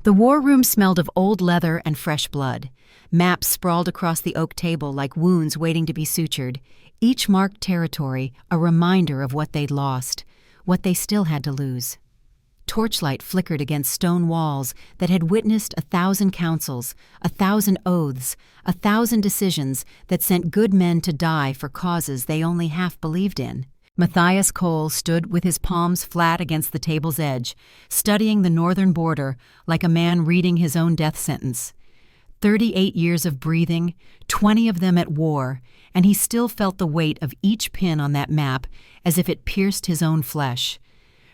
The war room smelled of old leather and fresh blood. Maps sprawled across the oak table like wounds waiting to be sutured, each marked territory a reminder of what they'd lost, what they still had to lose. Torchlight flickered against stone walls that had witnessed 1,000 councils, 1,000 oaths, 1,000 decisions that sent good men to die for causes they only half believed in. Matthias Cole stood with his palms flat against the table's edge, studying the northern border like a man reading his own death sentence. 38 years of breathing, 20 of them at war, and he still felt the weight of each pin on that map as if it pierced his own flesh.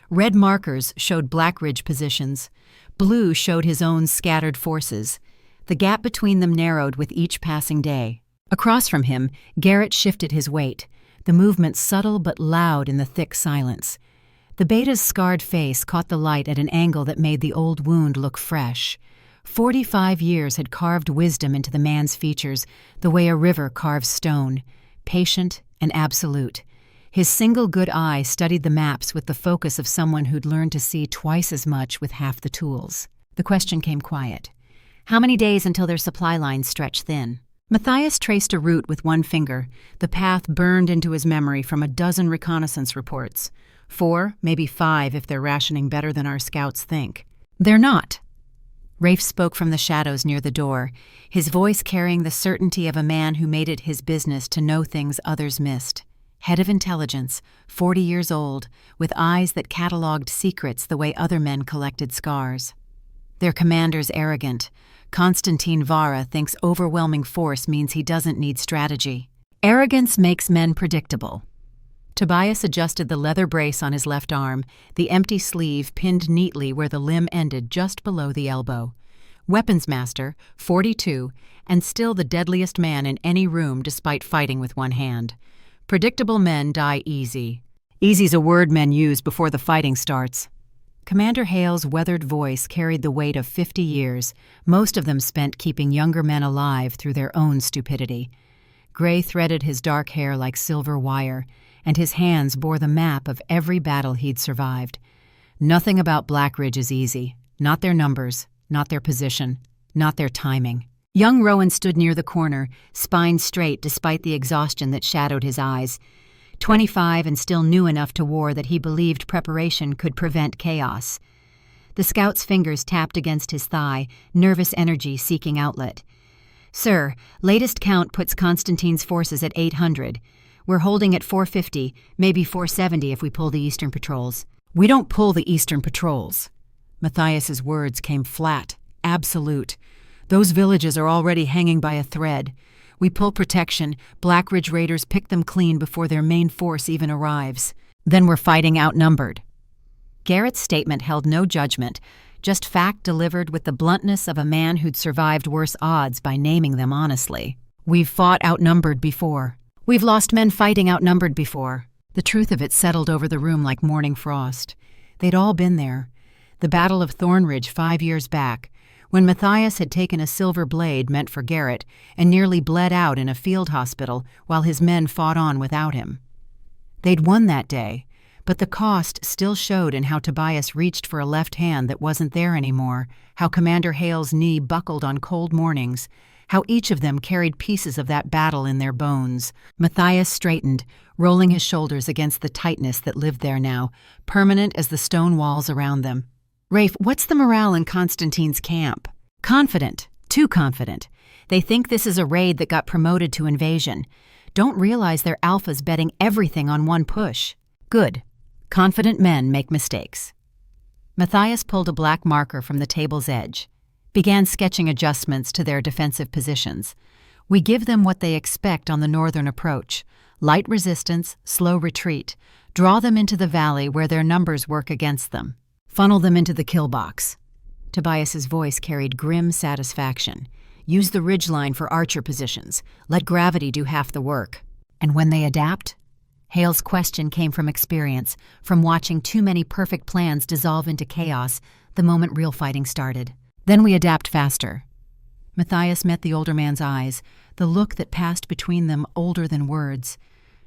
Red markers showed Black Ridge positions. Blue showed his own scattered forces. The gap between them narrowed with each passing day. Across from him, Garrett shifted his weight, the movement subtle but loud in the thick silence. The beta's scarred face caught the light at an angle that made the old wound look fresh. 45 years had carved wisdom into the man's features, the way a river carves stone, patient and absolute. His single good eye studied the maps with the focus of someone who'd learned to see twice as much with half the tools. The question came quiet. How many days until their supply lines stretch thin? Matthias traced a route with one finger. The path burned into his memory from a dozen reconnaissance reports. 4, maybe 5 if they're rationing better than our scouts think. They're not. Rafe spoke from the shadows near the door, his voice carrying the certainty of a man who made it his business to know things others missed. Head of intelligence, 40 years old, with eyes that catalogued secrets the way other men collected scars. Their commander's arrogant. Konstantin Vara thinks overwhelming force means he doesn't need strategy. Arrogance makes men predictable. Tobias adjusted the leather brace on his left arm, the empty sleeve pinned neatly where the limb ended just below the elbow. Weapons master, 42, and still the deadliest man in any room despite fighting with one hand. Predictable men die easy. Easy's a word men use before the fighting starts. Commander Hale's weathered voice carried the weight of 50 years, most of them spent keeping younger men alive through their own stupidity. Gray threaded his dark hair like silver wire, and his hands bore the map of every battle he'd survived. Nothing about Black Ridge is easy. Not their numbers, not their position, not their timing. Young Rowan stood near the corner, spine straight despite the exhaustion that shadowed his eyes. 25 and still new enough to war that he believed preparation could prevent chaos. The scout's fingers tapped against his thigh, nervous energy seeking outlet. "Sir, latest count puts Constantine's forces at 800. We're holding at 450, maybe 470 if we pull the Eastern patrols." "We don't pull the Eastern patrols." Matthias's words came flat, absolute. "Those villages are already hanging by a thread. We pull protection, Black Ridge raiders pick them clean before their main force even arrives. Then we're fighting outnumbered." Garrett's statement held no judgment, just fact delivered with the bluntness of a man who'd survived worse odds by naming them honestly. "We've fought outnumbered before. We've lost men fighting outnumbered before." The truth of it settled over the room like morning frost. They'd all been there. The Battle of Thornridge 5 years back, when Matthias had taken a silver blade meant for Garrett and nearly bled out in a field hospital while his men fought on without him. They'd won that day, but the cost still showed in how Tobias reached for a left hand that wasn't there anymore, how Commander Hale's knee buckled on cold mornings, how each of them carried pieces of that battle in their bones. Matthias straightened, rolling his shoulders against the tightness that lived there now, permanent as the stone walls around them. "Rafe, what's the morale in Constantine's camp?" "Confident. Too confident. They think this is a raid that got promoted to invasion. Don't realize they're alphas betting everything on one push." "Good. Confident men make mistakes." Matthias pulled a black marker from the table's edge, began sketching adjustments to their defensive positions. "We give them what they expect on the northern approach. Light resistance, slow retreat. Draw them into the valley where their numbers work against them. Funnel them into the kill box." Tobias's voice carried grim satisfaction. "Use the ridgeline for archer positions. Let gravity do half the work." "And when they adapt?" Hale's question came from experience, from watching too many perfect plans dissolve into chaos the moment real fighting started. "Then we adapt faster." Matthias met the older man's eyes, the look that passed between them older than words.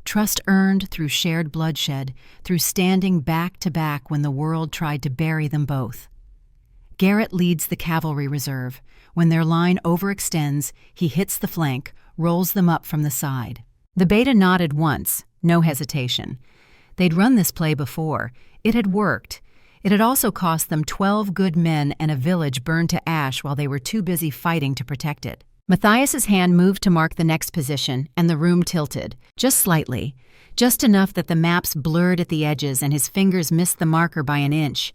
Trust earned through shared bloodshed, through standing back to back when the world tried to bury them both. Garrett leads the cavalry reserve. When their line overextends, he hits the flank, rolls them up from the side. The beta nodded once, no hesitation. They'd run this play before. It had worked. It had also cost them 12 good men and a village burned to ash while they were too busy fighting to protect it. Matthias's hand moved to mark the next position, and the room tilted, just slightly, just enough that the maps blurred at the edges and his fingers missed the marker by an inch.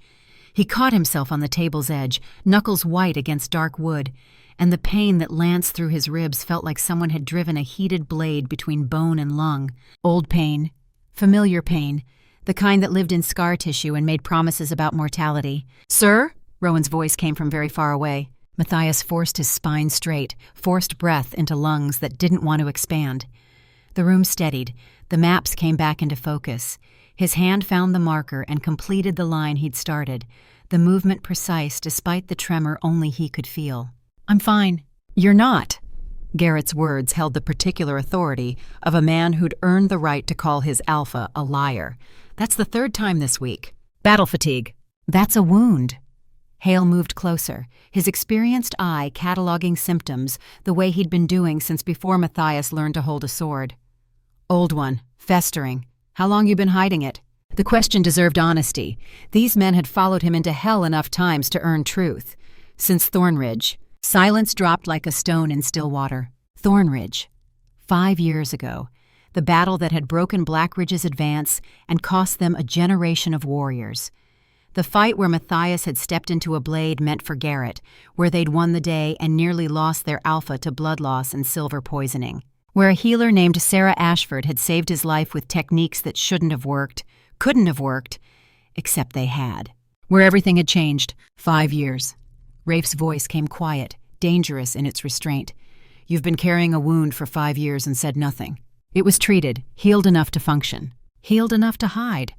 He caught himself on the table's edge, knuckles white against dark wood, and the pain that lanced through his ribs felt like someone had driven a heated blade between bone and lung. Old pain, familiar pain, the kind that lived in scar tissue and made promises about mortality. "Sir?" Rowan's voice came from very far away. Matthias forced his spine straight, forced breath into lungs that didn't want to expand. The room steadied. The maps came back into focus. His hand found the marker and completed the line he'd started, the movement precise despite the tremor only he could feel. "I'm fine." "You're not." Garrett's words held the particular authority of a man who'd earned the right to call his alpha a liar. "That's the third time this week." "Battle fatigue." "That's a wound." Hale moved closer, his experienced eye cataloging symptoms the way he'd been doing since before Matthias learned to hold a sword. "Old one, festering. How long you been hiding it?" The question deserved honesty. These men had followed him into hell enough times to earn truth. Since Thornridge. Silence dropped like a stone in still water. Thornridge. 5 years ago. The battle that had broken Blackridge's advance and cost them a generation of warriors. The fight where Matthias had stepped into a blade meant for Garrett, where they'd won the day and nearly lost their alpha to blood loss and silver poisoning. Where a healer named Sera Ashford had saved his life with techniques that shouldn't have worked, couldn't have worked, except they had. Where everything had changed. 5 years. Rafe's voice came quiet, dangerous in its restraint. "You've been carrying a wound for 5 years and said nothing." It was treated, healed enough to function. Healed enough to hide.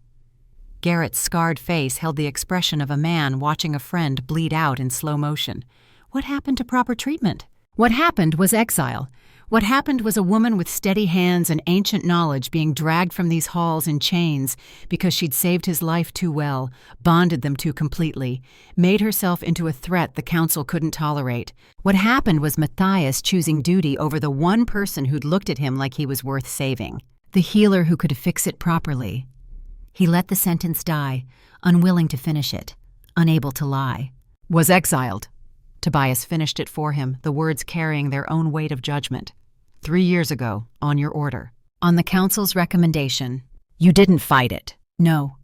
Garrett's scarred face held the expression of a man watching a friend bleed out in slow motion. What happened to proper treatment? What happened was exile. What happened was a woman with steady hands and ancient knowledge being dragged from these halls in chains because she'd saved his life too well, bonded them too completely, made herself into a threat the council couldn't tolerate. What happened was Matthias choosing duty over the one person who'd looked at him like he was worth saving. The healer who could fix it properly. He let the sentence die, unwilling to finish it, unable to lie. "Was exiled." Tobias finished it for him, the words carrying their own weight of judgment. 3 years ago, on your order. On the council's recommendation. You didn't fight it. No,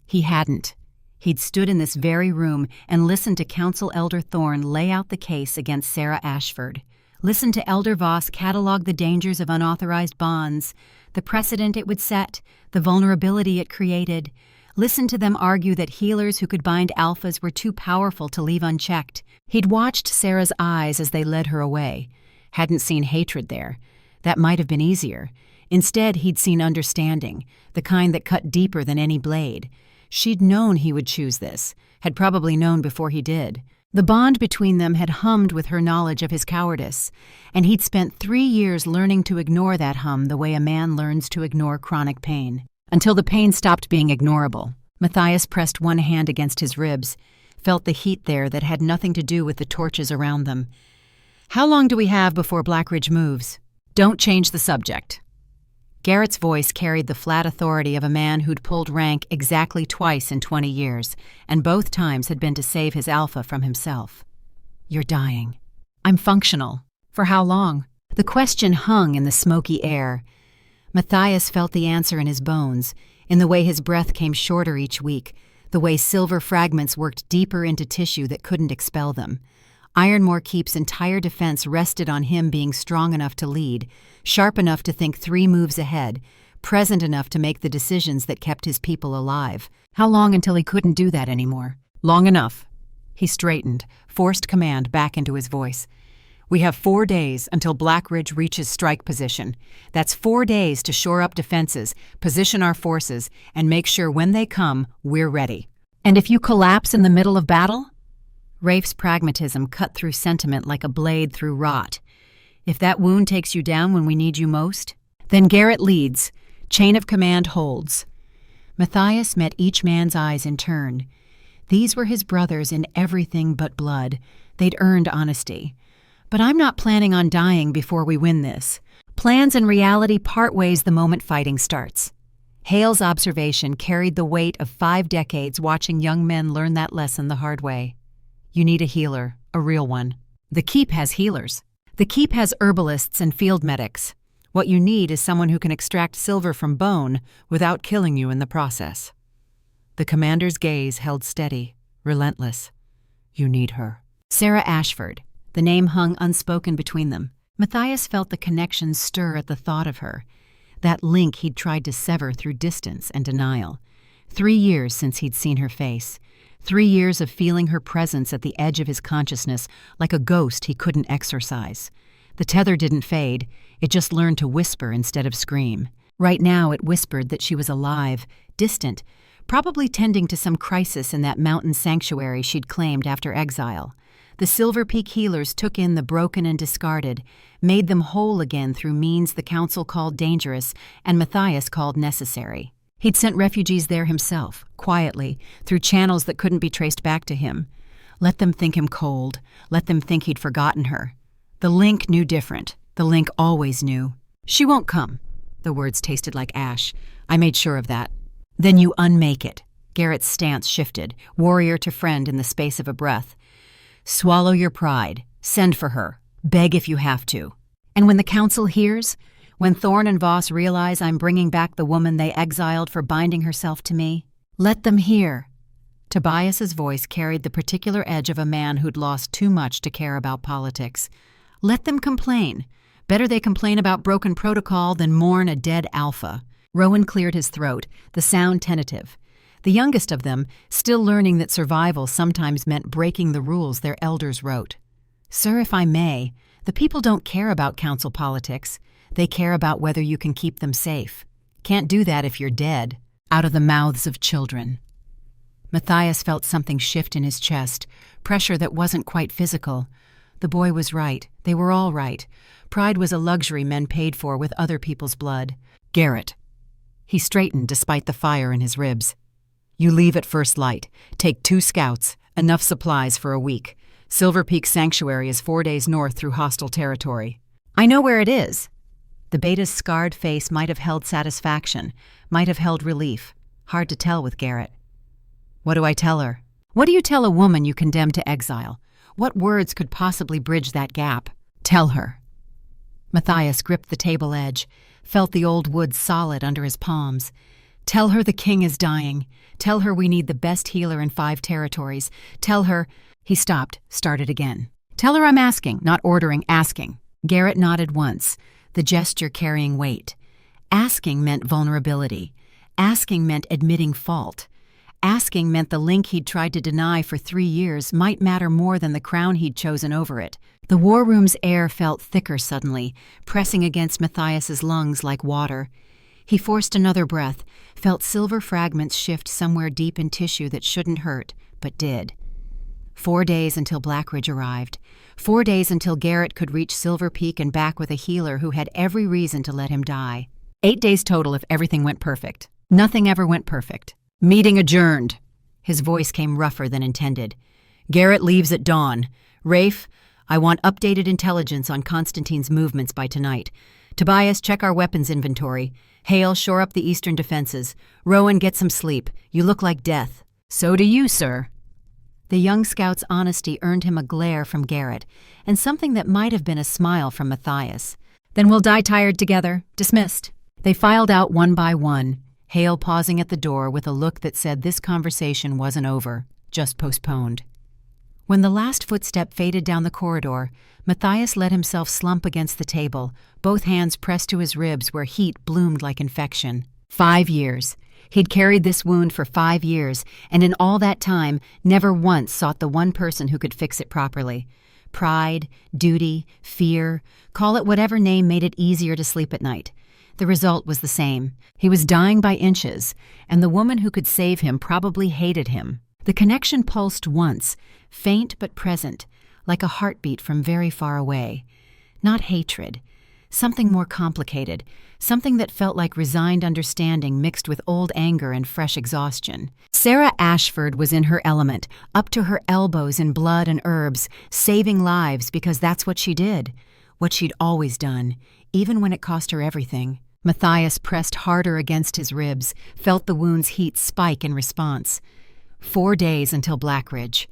he hadn't. He'd stood in this very room and listened to Council Elder Thorne lay out the case against Sera Ashford. Listened to Elder Voss catalog the dangers of unauthorized bonds, the precedent it would set, the vulnerability it created. Listened to them argue that healers who could bind alphas were too powerful to leave unchecked. He'd watched Sera's eyes as they led her away. Hadn't seen hatred there. That might have been easier. Instead, he'd seen understanding, the kind that cut deeper than any blade. She'd known he would choose this, had probably known before he did. The bond between them had hummed with her knowledge of his cowardice, and he'd spent 3 years learning to ignore that hum the way a man learns to ignore chronic pain. Until the pain stopped being ignorable. Matthias pressed one hand against his ribs, felt the heat there that had nothing to do with the torches around them. "How long do we have before Blackridge moves?" "Don't change the subject." Garrett's voice carried the flat authority of a man who'd pulled rank exactly twice in 20 years, and both times had been to save his alpha from himself. "You're dying." "I'm functional." "For how long?" The question hung in the smoky air. Matthias felt the answer in his bones, in the way his breath came shorter each week, the way silver fragments worked deeper into tissue that couldn't expel them. Ironmore Keep's entire defense rested on him being strong enough to lead, sharp enough to think 3 moves ahead, present enough to make the decisions that kept his people alive. How long until he couldn't do that anymore? "Long enough." He straightened, forced command back into his voice. "We have 4 days until Blackridge reaches strike position. That's 4 days to shore up defenses, position our forces, and make sure when they come, we're ready." "And if you collapse in the middle of battle?" Rafe's pragmatism cut through sentiment like a blade through rot. "If that wound takes you down when we need you most?" "Then Garrett leads. Chain of command holds." Matthias met each man's eyes in turn. These were his brothers in everything but blood. They'd earned honesty. But I'm not planning on dying before we win this. Plans and reality part ways the moment fighting starts. Hale's observation carried the weight of 5 decades watching young men learn that lesson the hard way. You need a healer, a real one. The Keep has healers. The Keep has herbalists and field medics. What you need is someone who can extract silver from bone without killing you in the process. The commander's gaze held steady, relentless. You need her. Sera Ashford. The name hung unspoken between them. Matthias felt the connection stir at the thought of her. That link he'd tried to sever through distance and denial. 3 years since he'd seen her face. 3 years of feeling her presence at the edge of his consciousness like a ghost he couldn't exorcise. The tether didn't fade, it just learned to whisper instead of scream. Right now it whispered that she was alive, distant, probably tending to some crisis in that mountain sanctuary she'd claimed after exile. The Silver Peak healers took in the broken and discarded, made them whole again through means the council called dangerous and Matthias called necessary. He'd sent refugees there himself, quietly, through channels that couldn't be traced back to him. Let them think him cold. Let them think he'd forgotten her. The Link knew different. The Link always knew. She won't come. The words tasted like ash. I made sure of that. Then you unmake it. Garrett's stance shifted, warrior to friend in the space of a breath. Swallow your pride. Send for her. Beg if you have to. And when the council hears, when Thorne and Voss realize I'm bringing back the woman they exiled for binding herself to me, let them hear. Tobias's voice carried the particular edge of a man who'd lost too much to care about politics. Let them complain. Better they complain about broken protocol than mourn a dead alpha. Rowan cleared his throat, the sound tentative. The youngest of them, still learning that survival sometimes meant breaking the rules their elders wrote. Sir, if I may, the people don't care about council politics. They care about whether you can keep them safe. Can't do that if you're dead. Out of the mouths of children. Matthias felt something shift in his chest, pressure that wasn't quite physical. The boy was right. They were all right. Pride was a luxury men paid for with other people's blood. Garrett. He straightened despite the fire in his ribs. You leave at first light. Take 2 scouts, enough supplies for a week. Silver Peak Sanctuary is 4 days north through hostile territory. I know where it is. The beta's scarred face might have held satisfaction, might have held relief. Hard to tell with Garrett. What do I tell her? What do you tell a woman you condemn to exile? What words could possibly bridge that gap? Tell her. Matthias gripped the table edge, felt the old wood solid under his palms. Tell her the king is dying. Tell her we need the best healer in 5 territories. Tell her... He stopped, started again. Tell her I'm asking, not ordering, asking. Garrett nodded once, the gesture carrying weight. Asking meant vulnerability. Asking meant admitting fault. Asking meant the link he'd tried to deny for 3 years might matter more than the crown he'd chosen over it. The war room's air felt thicker suddenly, pressing against Matthias's lungs like water. He forced another breath, felt silver fragments shift somewhere deep in tissue that shouldn't hurt, but did. 4 days until Blackridge arrived. 4 days until Garrett could reach Silver Peak and back with a healer who had every reason to let him die. 8 days total if everything went perfect. Nothing ever went perfect. Meeting adjourned. His voice came rougher than intended. Garrett leaves at dawn. Rafe, I want updated intelligence on Constantine's movements by tonight. Tobias, check our weapons inventory. Hale, shore up the eastern defenses. Rowan, get some sleep. You look like death. So do you, sir. The young scout's honesty earned him a glare from Garrett, and something that might have been a smile from Matthias. Then we'll die tired together. Dismissed. They filed out one by one, Hale pausing at the door with a look that said this conversation wasn't over, just postponed. When the last footstep faded down the corridor, Matthias let himself slump against the table, both hands pressed to his ribs where heat bloomed like infection. 5 years. He'd carried this wound for 5 years, and in all that time, never once sought the one person who could fix it properly. Pride, duty, fear, call it whatever name made it easier to sleep at night. The result was the same. He was dying by inches, and the woman who could save him probably hated him. The connection pulsed once, faint but present, like a heartbeat from very far away. Not hatred. Something more complicated, something that felt like resigned understanding mixed with old anger and fresh exhaustion. Sera Ashford was in her element, up to her elbows in blood and herbs, saving lives because that's what she did, what she'd always done, even when it cost her everything. Matthias pressed harder against his ribs, felt the wound's heat spike in response. 4 days until Blackridge.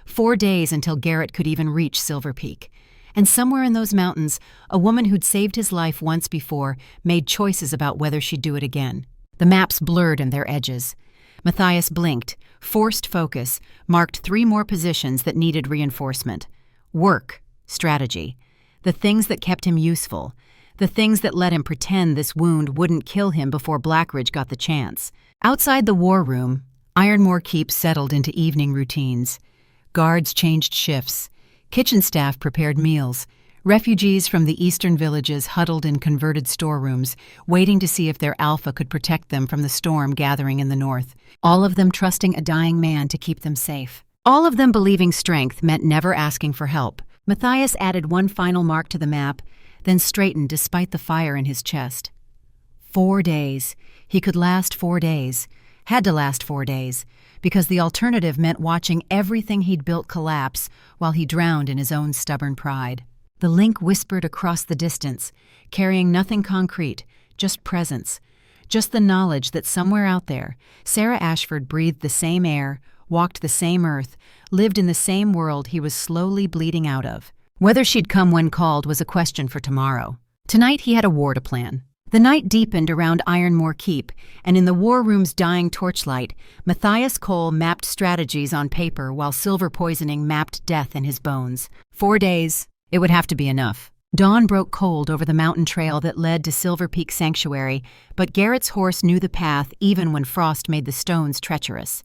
4 days until Garrett could even reach Silver Peak. And somewhere in those mountains, a woman who'd saved his life once before made choices about whether she'd do it again. The maps blurred in their edges. Matthias blinked, forced focus, marked 3 more positions that needed reinforcement. Work, strategy, the things that kept him useful, the things that let him pretend this wound wouldn't kill him before Blackridge got the chance. Outside the war room, Ironmore Keep settled into evening routines. Guards changed shifts. Kitchen staff prepared meals. Refugees from the eastern villages huddled in converted storerooms, waiting to see if their alpha could protect them from the storm gathering in the north. All of them trusting a dying man to keep them safe. All of them believing strength meant never asking for help. Matthias added one final mark to the map, then straightened despite the fire in his chest. 4 days. He could last 4 days. Had to last 4 days, because the alternative meant watching everything he'd built collapse while he drowned in his own stubborn pride. The link whispered across the distance, carrying nothing concrete, just presence, just the knowledge that somewhere out there, Sera Ashford breathed the same air, walked the same earth, lived in the same world he was slowly bleeding out of. Whether she'd come when called was a question for tomorrow. Tonight he had a war to plan. The night deepened around Ironmore Keep, and in the war room's dying torchlight, Matthias Cole mapped strategies on paper while silver poisoning mapped death in his bones. 4 days. It would have to be enough. Dawn broke cold over the mountain trail that led to Silver Peak Sanctuary, but Garrett's horse knew the path even when frost made the stones treacherous.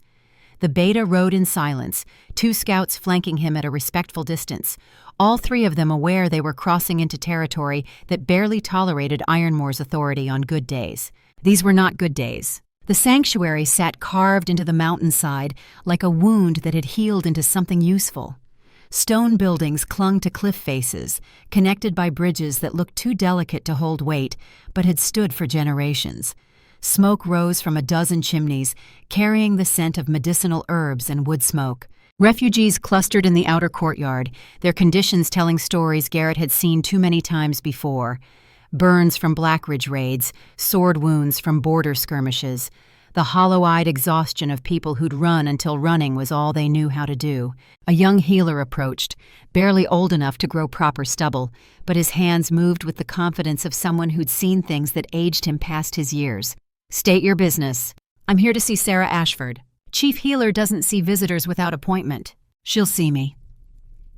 The beta rode in silence, 2 scouts flanking him at a respectful distance, all 3 of them aware they were crossing into territory that barely tolerated Ironmore's authority on good days. These were not good days. The sanctuary sat carved into the mountainside like a wound that had healed into something useful. Stone buildings clung to cliff faces, connected by bridges that looked too delicate to hold weight, but had stood for generations. Smoke rose from a dozen chimneys, carrying the scent of medicinal herbs and wood smoke. Refugees clustered in the outer courtyard, their conditions telling stories Garrett had seen too many times before. Burns from Blackridge raids, sword wounds from border skirmishes, the hollow-eyed exhaustion of people who'd run until running was all they knew how to do. A young healer approached, barely old enough to grow proper stubble, but his hands moved with the confidence of someone who'd seen things that aged him past his years. "State your business." "I'm here to see Sera Ashford. Chief Healer doesn't see visitors without appointment." "She'll see me."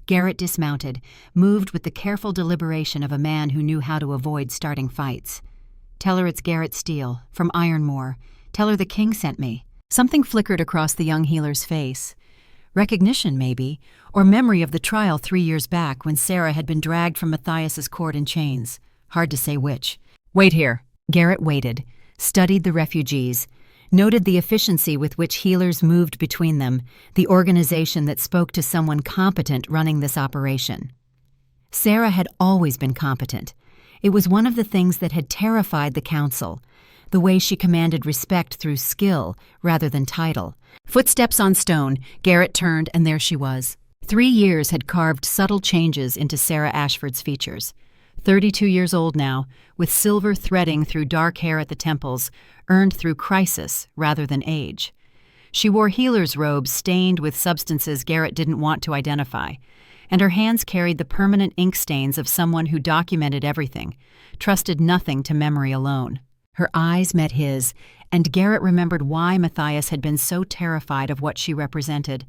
Garrett dismounted, moved with the careful deliberation of a man who knew how to avoid starting fights. "Tell her it's Garrett Steele, from Ironmore. Tell her the king sent me." Something flickered across the young healer's face. Recognition, maybe, or memory of the trial 3 years back when Sera had been dragged from Matthias's court in chains. Hard to say which. "Wait here." Garrett waited, studied the refugees, noted the efficiency with which healers moved between them, the organization that spoke to someone competent running this operation. Sera had always been competent. It was one of the things that had terrified the council, the way she commanded respect through skill rather than title. Footsteps on stone, Garrett turned, and there she was. 3 years had carved subtle changes into Sera Ashford's features. 32 years old now, with silver threading through dark hair at the temples, earned through crisis rather than age. She wore healer's robes stained with substances Garrett didn't want to identify, and her hands carried the permanent ink stains of someone who documented everything, trusted nothing to memory alone. Her eyes met his, and Garrett remembered why Matthias had been so terrified of what she represented.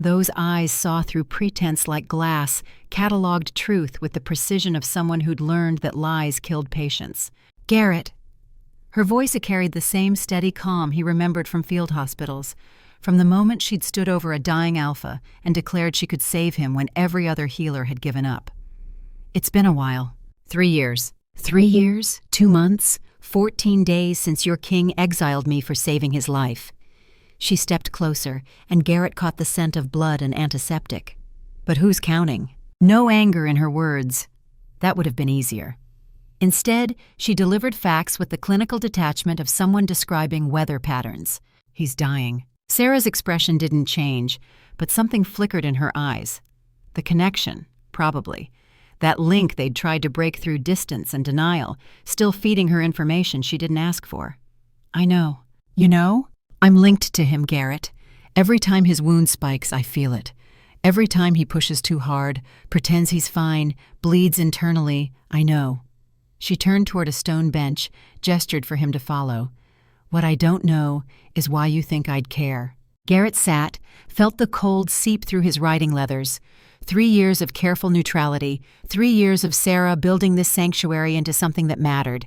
Those eyes saw through pretense like glass, catalogued truth with the precision of someone who'd learned that lies killed patience. "Garrett." Her voice carried the same steady calm he remembered from field hospitals, from the moment she'd stood over a dying alpha and declared she could save him when every other healer had given up. "It's been a while. 3 years. 3 years? 2 months? 14 days since your king exiled me for saving his life." She stepped closer, and Garrett caught the scent of blood and antiseptic. But who's counting? No anger in her words. That would have been easier. Instead, she delivered facts with the clinical detachment of someone describing weather patterns. He's dying. Sera's expression didn't change, but something flickered in her eyes. The connection, probably. That link they'd tried to break through distance and denial, still feeding her information she didn't ask for. I know. You know? I'm linked to him, Garrett. Every time his wound spikes, I feel it. Every time he pushes too hard, pretends he's fine, bleeds internally, I know. She turned toward a stone bench, gestured for him to follow. What I don't know is why you think I'd care. Garrett sat, felt the cold seep through his riding leathers. 3 years of careful neutrality, 3 years of Sera building this sanctuary into something that mattered.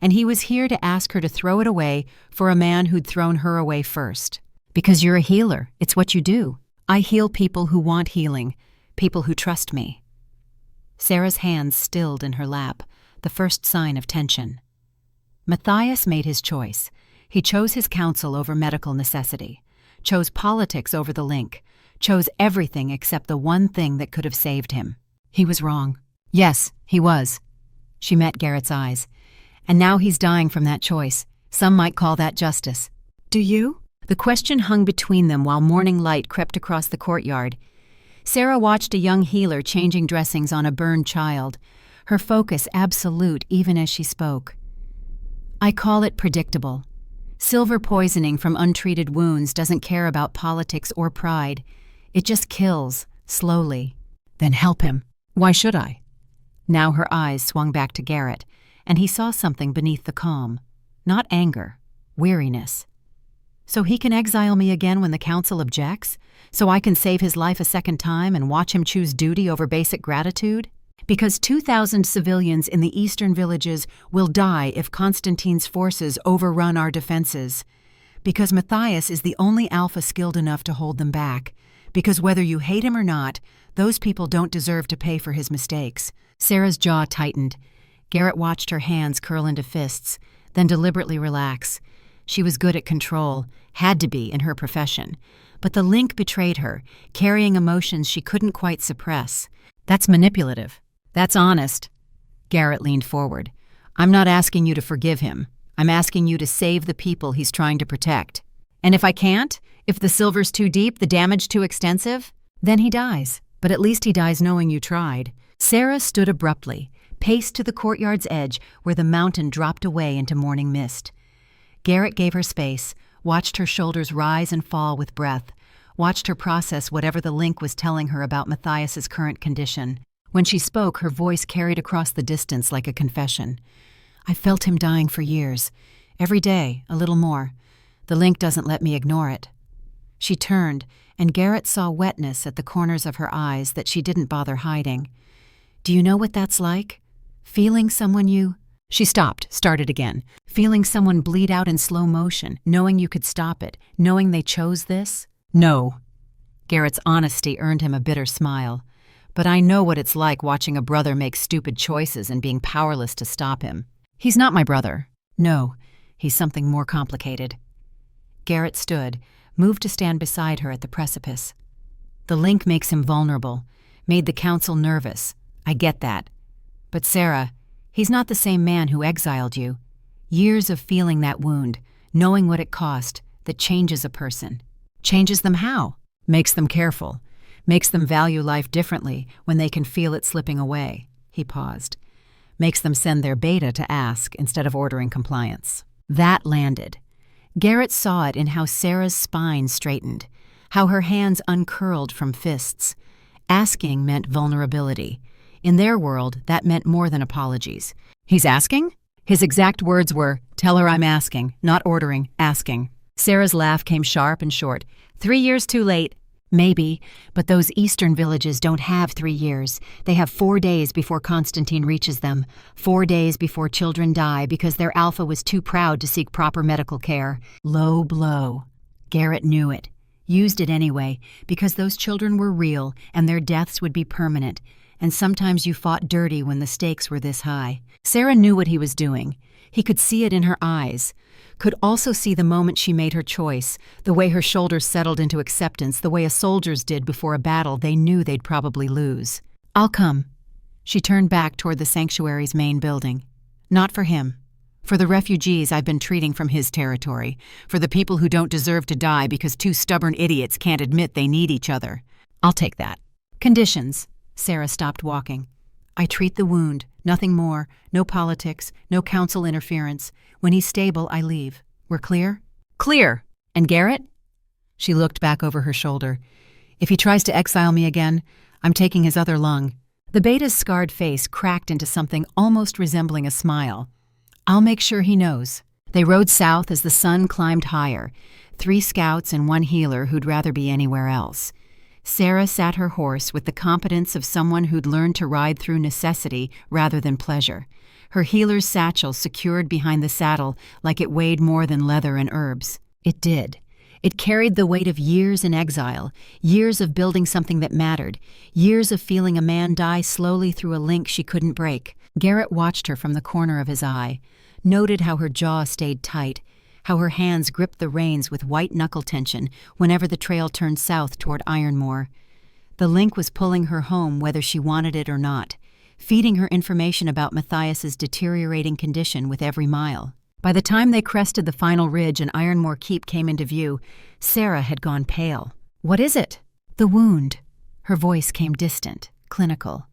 And he was here to ask her to throw it away for a man who'd thrown her away first. Because you're a healer, it's what you do. I heal people who want healing, people who trust me. Sera's hands stilled in her lap, the first sign of tension. Matthias made his choice. He chose his counsel over medical necessity, chose politics over the link, chose everything except the one thing that could have saved him. He was wrong. Yes, he was. She met Garrett's eyes. And now he's dying from that choice. Some might call that justice. Do you? The question hung between them while morning light crept across the courtyard. Sera watched a young healer changing dressings on a burned child, her focus absolute even as she spoke. I call it predictable. Silver poisoning from untreated wounds doesn't care about politics or pride. It just kills, slowly. Then help him. Why should I? Now her eyes swung back to Garrett, and he saw something beneath the calm. Not anger, weariness. So he can exile me again when the council objects? So I can save his life a second time and watch him choose duty over basic gratitude? Because 2,000 civilians in the eastern villages will die if Constantine's forces overrun our defenses. Because Matthias is the only alpha skilled enough to hold them back. Because whether you hate him or not, those people don't deserve to pay for his mistakes. Sera's jaw tightened. Garrett watched her hands curl into fists, then deliberately relax. She was good at control, had to be in her profession. But the link betrayed her, carrying emotions she couldn't quite suppress. That's manipulative. That's honest. Garrett leaned forward. I'm not asking you to forgive him. I'm asking you to save the people he's trying to protect. And if I can't, if the silver's too deep, the damage too extensive, then he dies. But at least he dies knowing you tried. Sera stood abruptly, paced to the courtyard's edge where the mountain dropped away into morning mist. Garrett gave her space, watched her shoulders rise and fall with breath, watched her process whatever the link was telling her about Matthias's current condition. When she spoke, her voice carried across the distance like a confession. I felt him dying for years. Every day, a little more. The link doesn't let me ignore it. She turned, and Garrett saw wetness at the corners of her eyes that she didn't bother hiding. Do you know what that's like? Feeling someone you... She stopped, started again. Feeling someone bleed out in slow motion, knowing you could stop it, knowing they chose this? No. Garrett's honesty earned him a bitter smile. But I know what it's like watching a brother make stupid choices and being powerless to stop him. He's not my brother. No, he's something more complicated. Garrett stood, moved to stand beside her at the precipice. The link makes him vulnerable, made the council nervous. I get that. But Sera, he's not the same man who exiled you. Years of feeling that wound, knowing what it cost, that changes a person. Changes them how? Makes them careful. Makes them value life differently when they can feel it slipping away. He paused. Makes them send their beta to ask instead of ordering compliance. That landed. Garrett saw it in how Sera's spine straightened, how her hands uncurled from fists. Asking meant vulnerability. In their world, that meant more than apologies. He's asking? His exact words were, tell her I'm asking, not ordering, asking. Sera's laugh came sharp and short. 3 years too late. Maybe, but those eastern villages don't have 3 years. They have 4 days before Constantine reaches them, 4 days before children die because their alpha was too proud to seek proper medical care. Low blow. Garrett knew it. Used it anyway, because those children were real and their deaths would be permanent. And sometimes you fought dirty when the stakes were this high. Sera knew what he was doing. He could see it in her eyes. Could also see the moment she made her choice, the way her shoulders settled into acceptance, the way a soldier's did before a battle they knew they'd probably lose. I'll come. She turned back toward the sanctuary's main building. Not for him. For the refugees I've been treating from his territory. For the people who don't deserve to die because two stubborn idiots can't admit they need each other. I'll take that. Conditions. Sera stopped walking. I treat the wound, nothing more. No politics, no council interference. When he's stable, I leave. We're clear? Clear. And Garrett? She looked back over her shoulder. If he tries to exile me again, I'm taking his other lung. The beta's scarred face cracked into something almost resembling a smile. I'll make sure he knows. They rode south as the sun climbed higher. 3 scouts and 1 healer who'd rather be anywhere else. Sera sat her horse with the competence of someone who'd learned to ride through necessity rather than pleasure. Her healer's satchel secured behind the saddle like it weighed more than leather and herbs. It did. It carried the weight of years in exile, years of building something that mattered, years of feeling a man die slowly through a link she couldn't break. Garrett watched her from the corner of his eye, noted how her jaw stayed tight, how her hands gripped the reins with white-knuckle tension whenever the trail turned south toward Ironmoor. The link was pulling her home whether she wanted it or not, feeding her information about Matthias's deteriorating condition with every mile. By the time they crested the final ridge and Ironmoor Keep came into view, Sera had gone pale. What is it? The wound. Her voice came distant, clinical.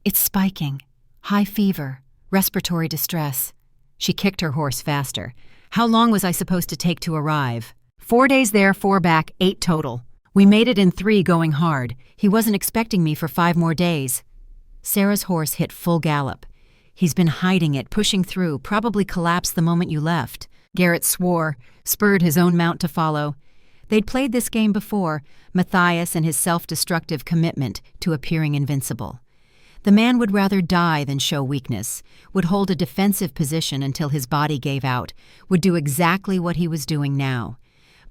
It's spiking. High fever. Respiratory distress. She kicked her horse faster. How long was I supposed to take to arrive? 4 days there, 4 back, 8 total. We made it in 3 going hard. He wasn't expecting me for 5 more days. Sera's horse hit full gallop. He's been hiding it, pushing through, probably collapsed the moment you left. Garrett swore, spurred his own mount to follow. They'd played this game before, Matthias and his self-destructive commitment to appearing invincible. The man would rather die than show weakness, would hold a defensive position until his body gave out, would do exactly what he was doing now.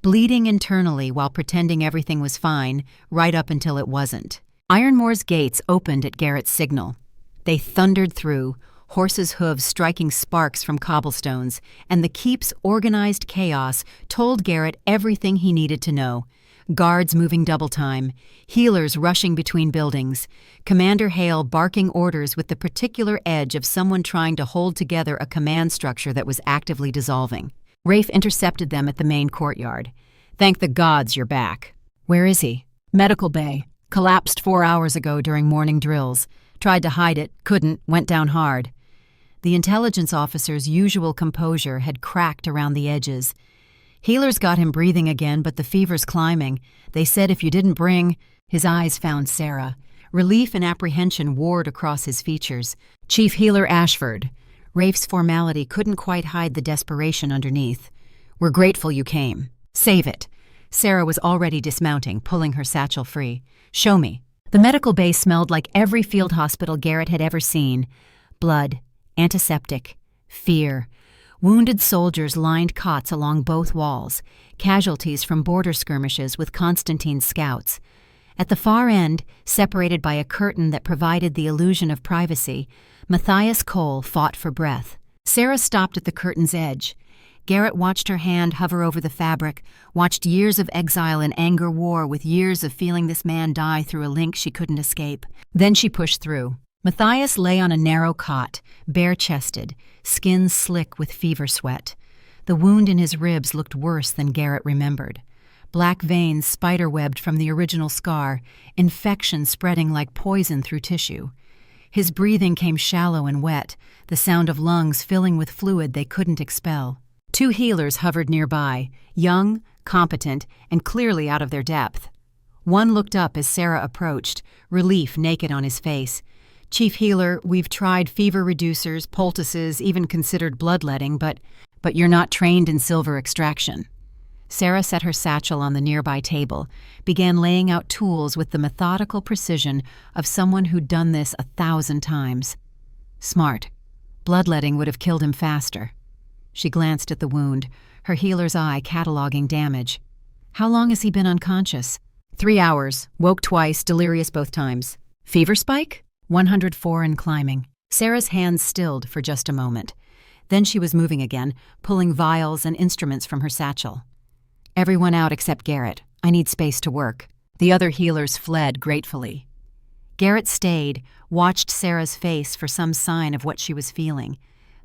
Bleeding internally while pretending everything was fine, right up until it wasn't. Ironmoor's gates opened at Garrett's signal. They thundered through, horses' hooves striking sparks from cobblestones, and the keep's organized chaos told Garrett everything he needed to know. Guards moving double time, healers rushing between buildings, Commander Hale barking orders with the particular edge of someone trying to hold together a command structure that was actively dissolving. Rafe intercepted them at the main courtyard. Thank the gods you're back. Where is he? Medical bay. Collapsed 4 hours ago during morning drills. Tried to hide it, couldn't, went down hard. The intelligence officer's usual composure had cracked around the edges. Healers got him breathing again, but the fever's climbing. They said if you didn't bring... His eyes found Sera. Relief and apprehension warred across his features. Chief Healer Ashford. Rafe's formality couldn't quite hide the desperation underneath. We're grateful you came. Save it. Sera was already dismounting, pulling her satchel free. Show me. The medical bay smelled like every field hospital Garrett had ever seen. Blood, antiseptic, fear. Wounded soldiers lined cots along both walls, casualties from border skirmishes with Constantine's scouts. At the far end, separated by a curtain that provided the illusion of privacy, Matthias Cole fought for breath. Sera stopped at the curtain's edge. Garrett watched her hand hover over the fabric, watched years of exile and anger war with years of feeling this man die through a link she couldn't escape. Then she pushed through. Matthias lay on a narrow cot, bare-chested, skin slick with fever sweat. The wound in his ribs looked worse than Garrett remembered. Black veins spiderwebbed from the original scar, infection spreading like poison through tissue. His breathing came shallow and wet, the sound of lungs filling with fluid they couldn't expel. 2 healers hovered nearby, young, competent, and clearly out of their depth. One looked up as Sera approached, relief naked on his face. Chief Healer, we've tried fever reducers, poultices, even considered bloodletting, but you're not trained in silver extraction. Sera set her satchel on the nearby table, began laying out tools with the methodical precision of someone who'd done this 1,000 times. Smart. Bloodletting would have killed him faster. She glanced at the wound, her healer's eye cataloging damage. How long has he been unconscious? 3 hours, woke twice, delirious both times. Fever spike? 104 and climbing. Sera's hands stilled for just a moment. Then she was moving again, pulling vials and instruments from her satchel. Everyone out except Garrett. I need space to work. The other healers fled gratefully. Garrett stayed, watched Sera's face for some sign of what she was feeling.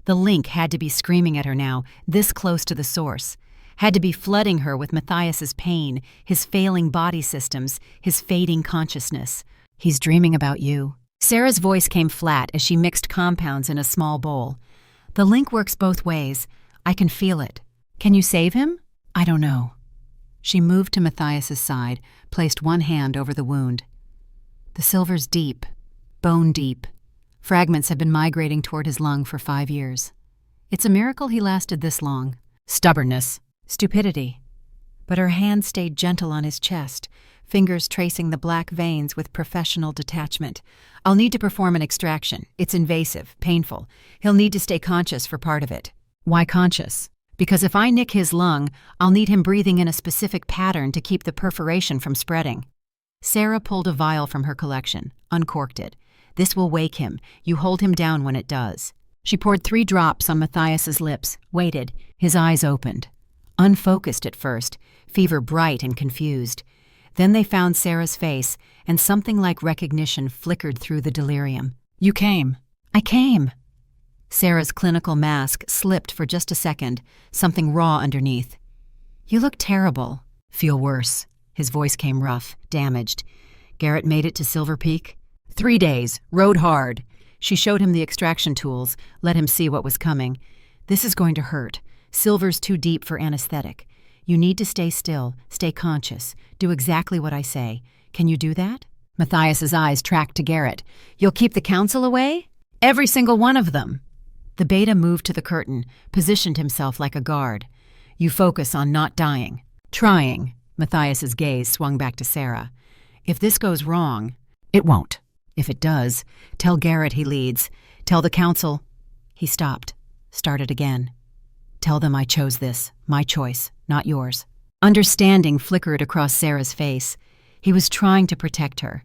The link had to be screaming at her now, this close to the source. Had to be flooding her with Matthias's pain, his failing body systems, his fading consciousness. "He's dreaming about you." Sera's voice came flat as she mixed compounds in a small bowl. "The link works both ways. I can feel it. Can you save him?" "I don't know." She moved to Matthias's side, placed one hand over the wound. "The silver's deep, bone deep. Fragments have been migrating toward his lung for 5 years. It's a miracle he lasted this long." Stubbornness. Stupidity. But her hand stayed gentle on his chest, fingers tracing the black veins with professional detachment. "I'll need to perform an extraction. It's invasive, painful. He'll need to stay conscious for part of it." "Why conscious?" "Because if I nick his lung, I'll need him breathing in a specific pattern to keep the perforation from spreading." Sera pulled a vial from her collection, uncorked it. "This will wake him. You hold him down when it does." She poured 3 drops on Matthias's lips, waited. His eyes opened. Unfocused at first, fever bright and confused. Then they found Sera's face, and something like recognition flickered through the delirium. "You came." "I came." Sera's clinical mask slipped for just a second, something raw underneath. "You look terrible." "Feel worse." His voice came rough, damaged. "Garrett made it to Silver Peak?" 3 days, rode hard." She showed him the extraction tools, let him see what was coming. "This is going to hurt. Silver's too deep for anesthetic. You need to stay still, stay conscious, do exactly what I say. Can you do that?" Matthias's eyes tracked to Garrett. "You'll keep the council away?" "Every single one of them." The beta moved to the curtain, positioned himself like a guard. "You focus on not dying." "Trying." Matthias's gaze swung back to Sera. "If this goes wrong..." "It won't." "If it does, tell Garrett he leads. Tell the council..." He stopped, started again. "Tell them I chose this, my choice, not yours." Understanding flickered across Sera's face. He was trying to protect her.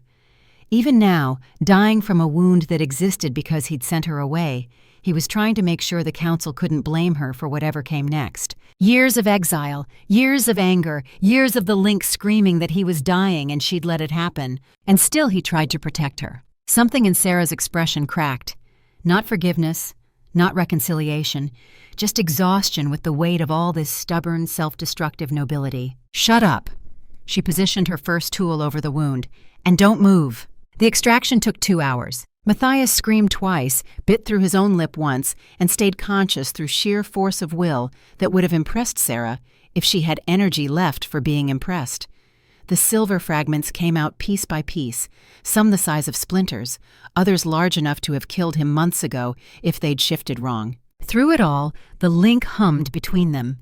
Even now, dying from a wound that existed because he'd sent her away, he was trying to make sure the council couldn't blame her for whatever came next. Years of exile, years of anger, years of the link screaming that he was dying and she'd let it happen. And still he tried to protect her. Something in Sera's expression cracked. Not forgiveness, not reconciliation, just exhaustion with the weight of all this stubborn, self-destructive nobility. "Shut up." She positioned her first tool over the wound. "And don't move." The extraction took 2 hours. Matthias screamed twice, bit through his own lip once, and stayed conscious through sheer force of will that would have impressed Sera if she had energy left for being impressed. The silver fragments came out piece by piece, some the size of splinters, others large enough to have killed him months ago if they'd shifted wrong. Through it all, the link hummed between them.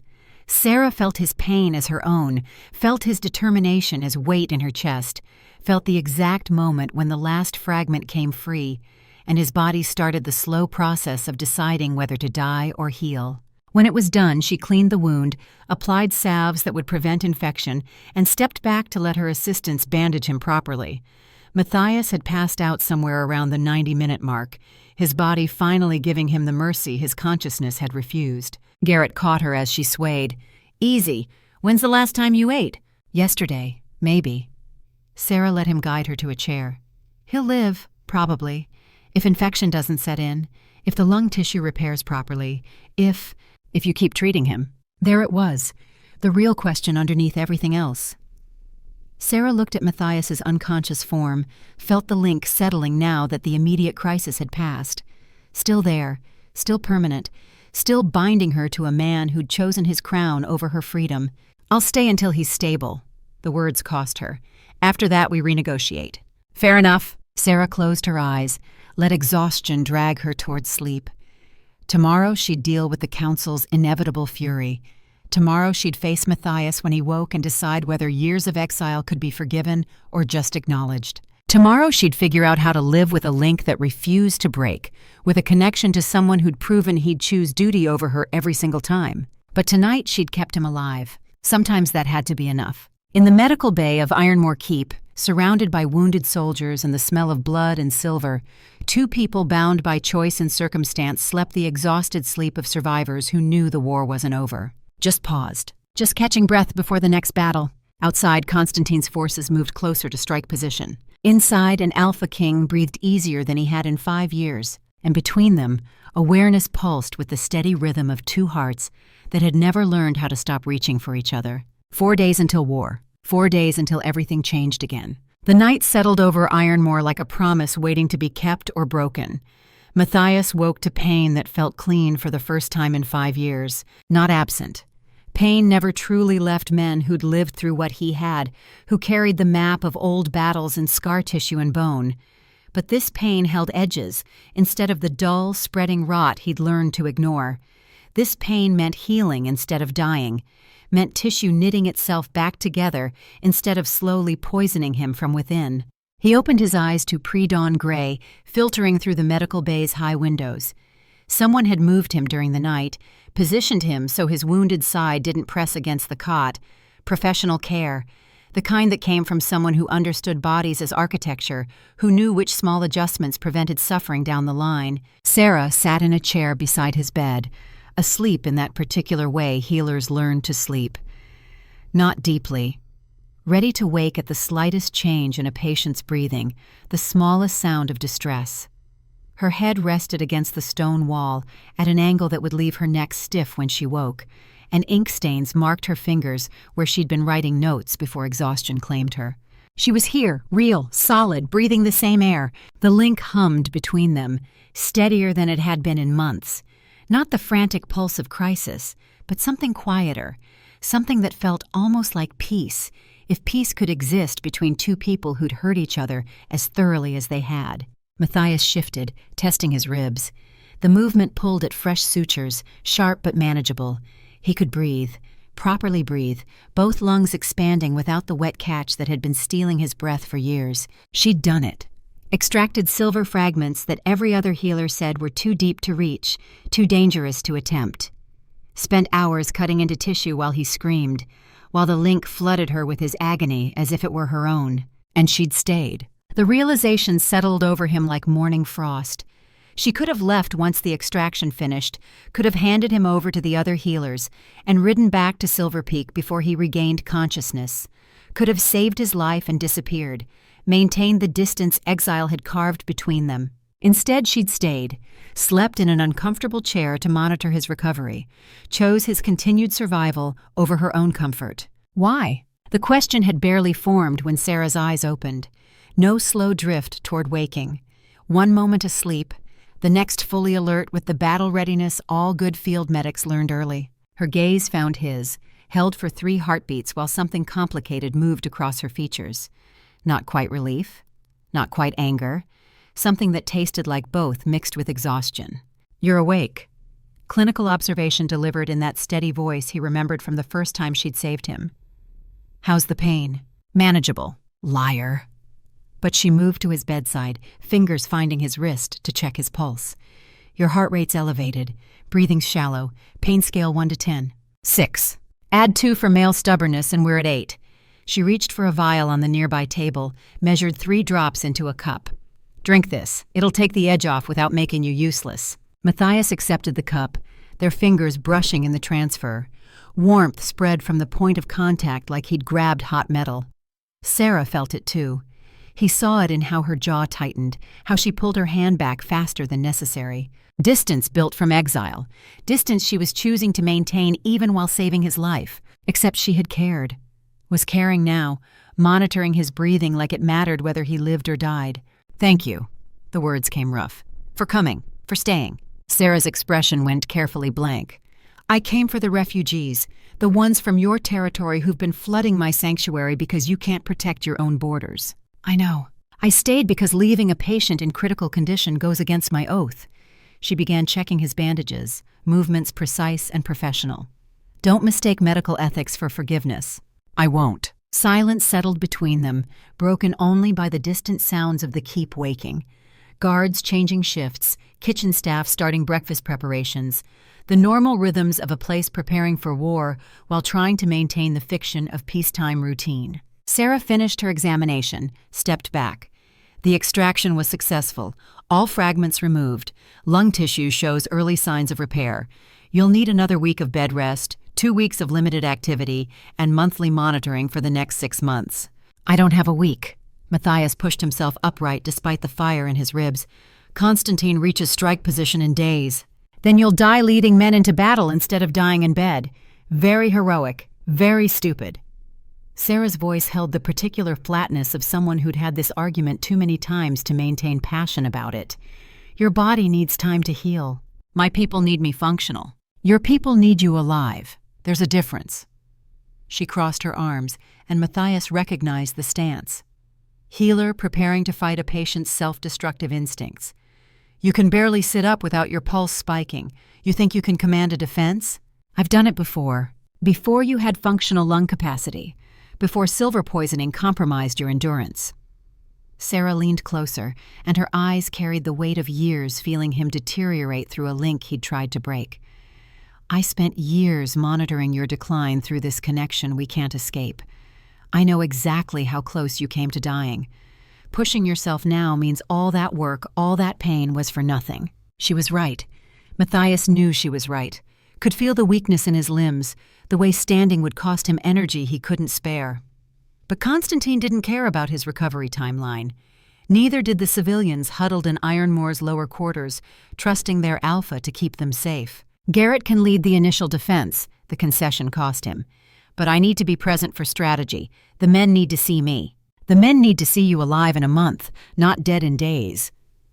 Sera felt his pain as her own, felt his determination as weight in her chest, felt the exact moment when the last fragment came free, and his body started the slow process of deciding whether to die or heal. When it was done, she cleaned the wound, applied salves that would prevent infection, and stepped back to let her assistants bandage him properly. Matthias had passed out somewhere around the 90-minute mark, his body finally giving him the mercy his consciousness had refused. Garrett caught her as she swayed. "Easy. When's the last time you ate?" "Yesterday, maybe." Sera let him guide her to a chair. "He'll live, probably, if infection doesn't set in, if the lung tissue repairs properly, if you keep treating him." There it was, the real question underneath everything else. Sera looked at Matthias's unconscious form, felt the link settling now that the immediate crisis had passed. Still there, still permanent, still binding her to a man who'd chosen his crown over her freedom. "I'll stay until he's stable." The words cost her. "After that, we renegotiate." "Fair enough." Sera closed her eyes, let exhaustion drag her towards sleep. Tomorrow she'd deal with the council's inevitable fury. Tomorrow she'd face Matthias when he woke and decide whether years of exile could be forgiven or just acknowledged. Tomorrow she'd figure out how to live with a link that refused to break, with a connection to someone who'd proven he'd choose duty over her every single time. But tonight she'd kept him alive. Sometimes that had to be enough. In the medical bay of Ironmore Keep, surrounded by wounded soldiers and the smell of blood and silver, 2 people bound by choice and circumstance slept the exhausted sleep of survivors who knew the war wasn't over. Just paused, just catching breath before the next battle. Outside, Constantine's forces moved closer to strike position. Inside, an Alpha King breathed easier than he had in 5 years. and between them, awareness pulsed with the steady rhythm of two hearts that had never learned how to stop reaching for each other. 4 days until war. 4 days until everything changed again. The night settled over Ironmore like a promise waiting to be kept or broken. Matthias woke to pain that felt clean for the first time in 5 years, not absent. Pain never truly left men who'd lived through what he had, who carried the map of old battles in scar tissue and bone. But this pain held edges, instead of the dull, spreading rot he'd learned to ignore. This pain meant healing instead of dying, meant tissue knitting itself back together instead of slowly poisoning him from within. He opened his eyes to pre-dawn gray, filtering through the medical bay's high windows. Someone had moved him during the night, positioned him so his wounded side didn't press against the cot. Professional care, the kind that came from someone who understood bodies as architecture, who knew which small adjustments prevented suffering down the line. Sera sat in a chair beside his bed, asleep in that particular way healers learn to sleep. Not deeply. Ready to wake at the slightest change in a patient's breathing, the smallest sound of distress. Her head rested against the stone wall at an angle that would leave her neck stiff when she woke, and ink stains marked her fingers where she'd been writing notes before exhaustion claimed her. She was here, real, solid, breathing the same air. The link hummed between them, steadier than it had been in months. Not the frantic pulse of crisis, but something quieter, something that felt almost like peace, if peace could exist between two people who'd hurt each other as thoroughly as they had. Matthias shifted, testing his ribs. The movement pulled at fresh sutures, sharp but manageable. He could breathe, properly breathe, both lungs expanding without the wet catch that had been stealing his breath for years. She'd done it. Extracted silver fragments that every other healer said were too deep to reach, too dangerous to attempt. Spent hours cutting into tissue while he screamed, while the link flooded her with his agony as if it were her own. And she'd stayed. The realization settled over him like morning frost. She could have left once the extraction finished, could have handed him over to the other healers, and ridden back to Silver Peak before he regained consciousness. Could have saved his life and disappeared, maintained the distance exile had carved between them. Instead, she'd stayed, slept in an uncomfortable chair to monitor his recovery, chose his continued survival over her own comfort. Why? The question had barely formed when Sera's eyes opened. No slow drift toward waking. One moment asleep, the next fully alert with the battle readiness all good field medics learned early. Her gaze found his, held for 3 heartbeats while something complicated moved across her features. Not quite relief, not quite anger, something that tasted like both mixed with exhaustion. "You're awake." Clinical observation delivered in that steady voice he remembered from the first time she'd saved him. "How's the pain?" "Manageable." Liar. But she moved to his bedside, fingers finding his wrist to check his pulse. "Your heart rate's elevated, breathing's shallow, pain scale 1 to 10. 6. Add 2 for male stubbornness and we're at 8. She reached for a vial on the nearby table, measured 3 drops into a cup. "Drink this. It'll take the edge off without making you useless." Matthias accepted the cup, their fingers brushing in the transfer. Warmth spread from the point of contact like he'd grabbed hot metal. Sera felt it too. He saw it in how her jaw tightened, how she pulled her hand back faster than necessary. Distance built from exile, distance she was choosing to maintain even while saving his life. Except she had cared. Was caring now, monitoring his breathing like it mattered whether he lived or died. "Thank you," the words came rough. "For coming, for staying." Sera's expression went carefully blank. "I came for the refugees, the ones from your territory who've been flooding my sanctuary because you can't protect your own borders." "I know. I stayed because leaving a patient in critical condition goes against my oath." She began checking his bandages, movements precise and professional. "Don't mistake medical ethics for forgiveness." "I won't." Silence settled between them, broken only by the distant sounds of the keep waking. Guards changing shifts, kitchen staff starting breakfast preparations, the normal rhythms of a place preparing for war while trying to maintain the fiction of peacetime routine. Sera finished her examination, stepped back. The extraction was successful, all fragments removed. Lung tissue shows early signs of repair. You'll need another week of bed rest, 2 weeks of limited activity, and monthly monitoring for the next 6 months. "I don't have a week." Matthias pushed himself upright despite the fire in his ribs. Constantine reaches strike position in days. Then you'll die leading men into battle instead of dying in bed. Very heroic, very stupid." Sera's voice held the particular flatness of someone who'd had this argument too many times to maintain passion about it. "Your body needs time to heal. My people need me functional. Your people need you alive. There's a difference." She crossed her arms, and Matthias recognized the stance. Healer preparing to fight a patient's self-destructive instincts. "You can barely sit up without your pulse spiking. You think you can command a defense? I've done it before. Before you had functional lung capacity. Before silver poisoning compromised your endurance." Sera leaned closer, and her eyes carried the weight of years feeling him deteriorate through a link he'd tried to break. "I spent years monitoring your decline through this connection we can't escape. I know exactly how close you came to dying. Pushing yourself now means all that work, all that pain was for nothing." She was right. Matthias knew she was right. Could feel the weakness in his limbs, the way standing would cost him energy he couldn't spare. But Constantine didn't care about his recovery timeline. Neither did the civilians huddled in Ironmore's lower quarters, trusting their alpha to keep them safe. "Garrett can lead the initial defense," the concession cost him. "But I need to be present for strategy. The men need to see me. The men need to see you alive in a month, not dead in days."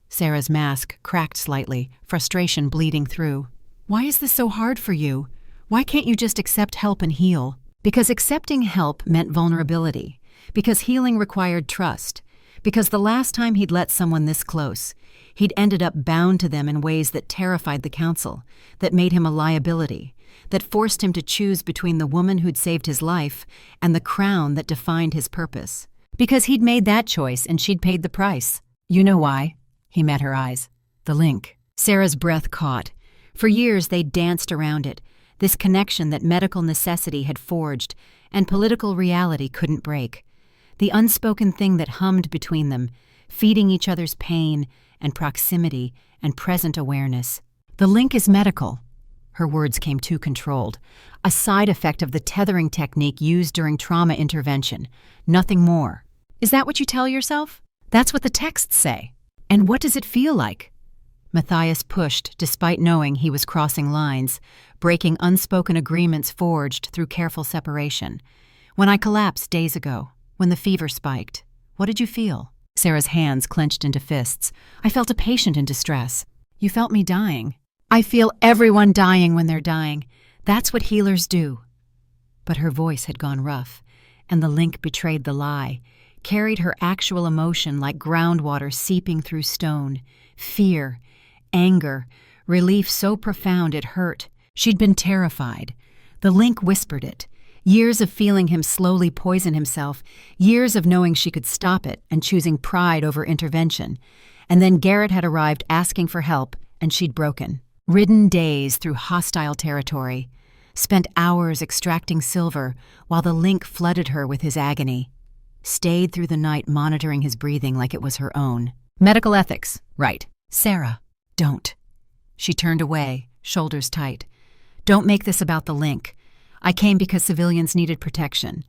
Sera's mask cracked slightly, frustration bleeding through. "Why is this so hard for you? Why can't you just accept help and heal?" Because accepting help meant vulnerability. Because healing required trust. Because the last time he'd let someone this close, he'd ended up bound to them in ways that terrified the council, that made him a liability, that forced him to choose between the woman who'd saved his life and the crown that defined his purpose. Because he'd made that choice and she'd paid the price. "You know why?" He met her eyes. "The link." Sera's breath caught. For years they'd danced around it, this connection that medical necessity had forged and political reality couldn't break. The unspoken thing that hummed between them, feeding each other's pain and proximity and present awareness. "The link is medical." Her words came too controlled. "A side effect of the tethering technique used during trauma intervention. Nothing more." "Is that what you tell yourself?" "That's what the texts say." "And what does it feel like?" Matthias pushed, despite knowing he was crossing lines, breaking unspoken agreements forged through careful separation. "When I collapsed days ago, when the fever spiked, what did you feel?" Sera's hands clenched into fists. "I felt a patient in distress." "You felt me dying." "I feel everyone dying when they're dying. That's what healers do." But her voice had gone rough, and the link betrayed the lie, carried her actual emotion like groundwater seeping through stone. Fear, anger, relief so profound it hurt. She'd been terrified. The link whispered it. Years of feeling him slowly poison himself, years of knowing she could stop it and choosing pride over intervention. And then Garrett had arrived asking for help, and she'd broken. Ridden days through hostile territory. Spent hours extracting silver while the link flooded her with his agony. Stayed through the night monitoring his breathing like it was her own. Medical ethics, right. "Sera, don't." She turned away, shoulders tight. "Don't make this about the link. I came because civilians needed protection.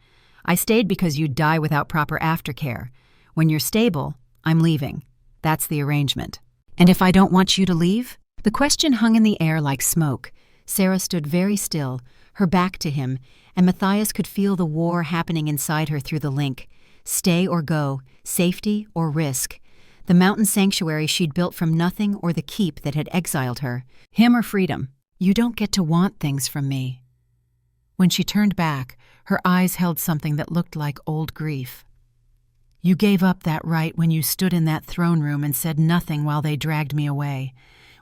I stayed because you'd die without proper aftercare. When you're stable, I'm leaving. That's the arrangement." "And if I don't want you to leave?" The question hung in the air like smoke. Sera stood very still, her back to him, and Matthias could feel the war happening inside her through the link. Stay or go, safety or risk. The mountain sanctuary she'd built from nothing or the keep that had exiled her. Him or freedom. "You don't get to want things from me." When she turned back, her eyes held something that looked like old grief. "You gave up that right when you stood in that throne room and said nothing while they dragged me away.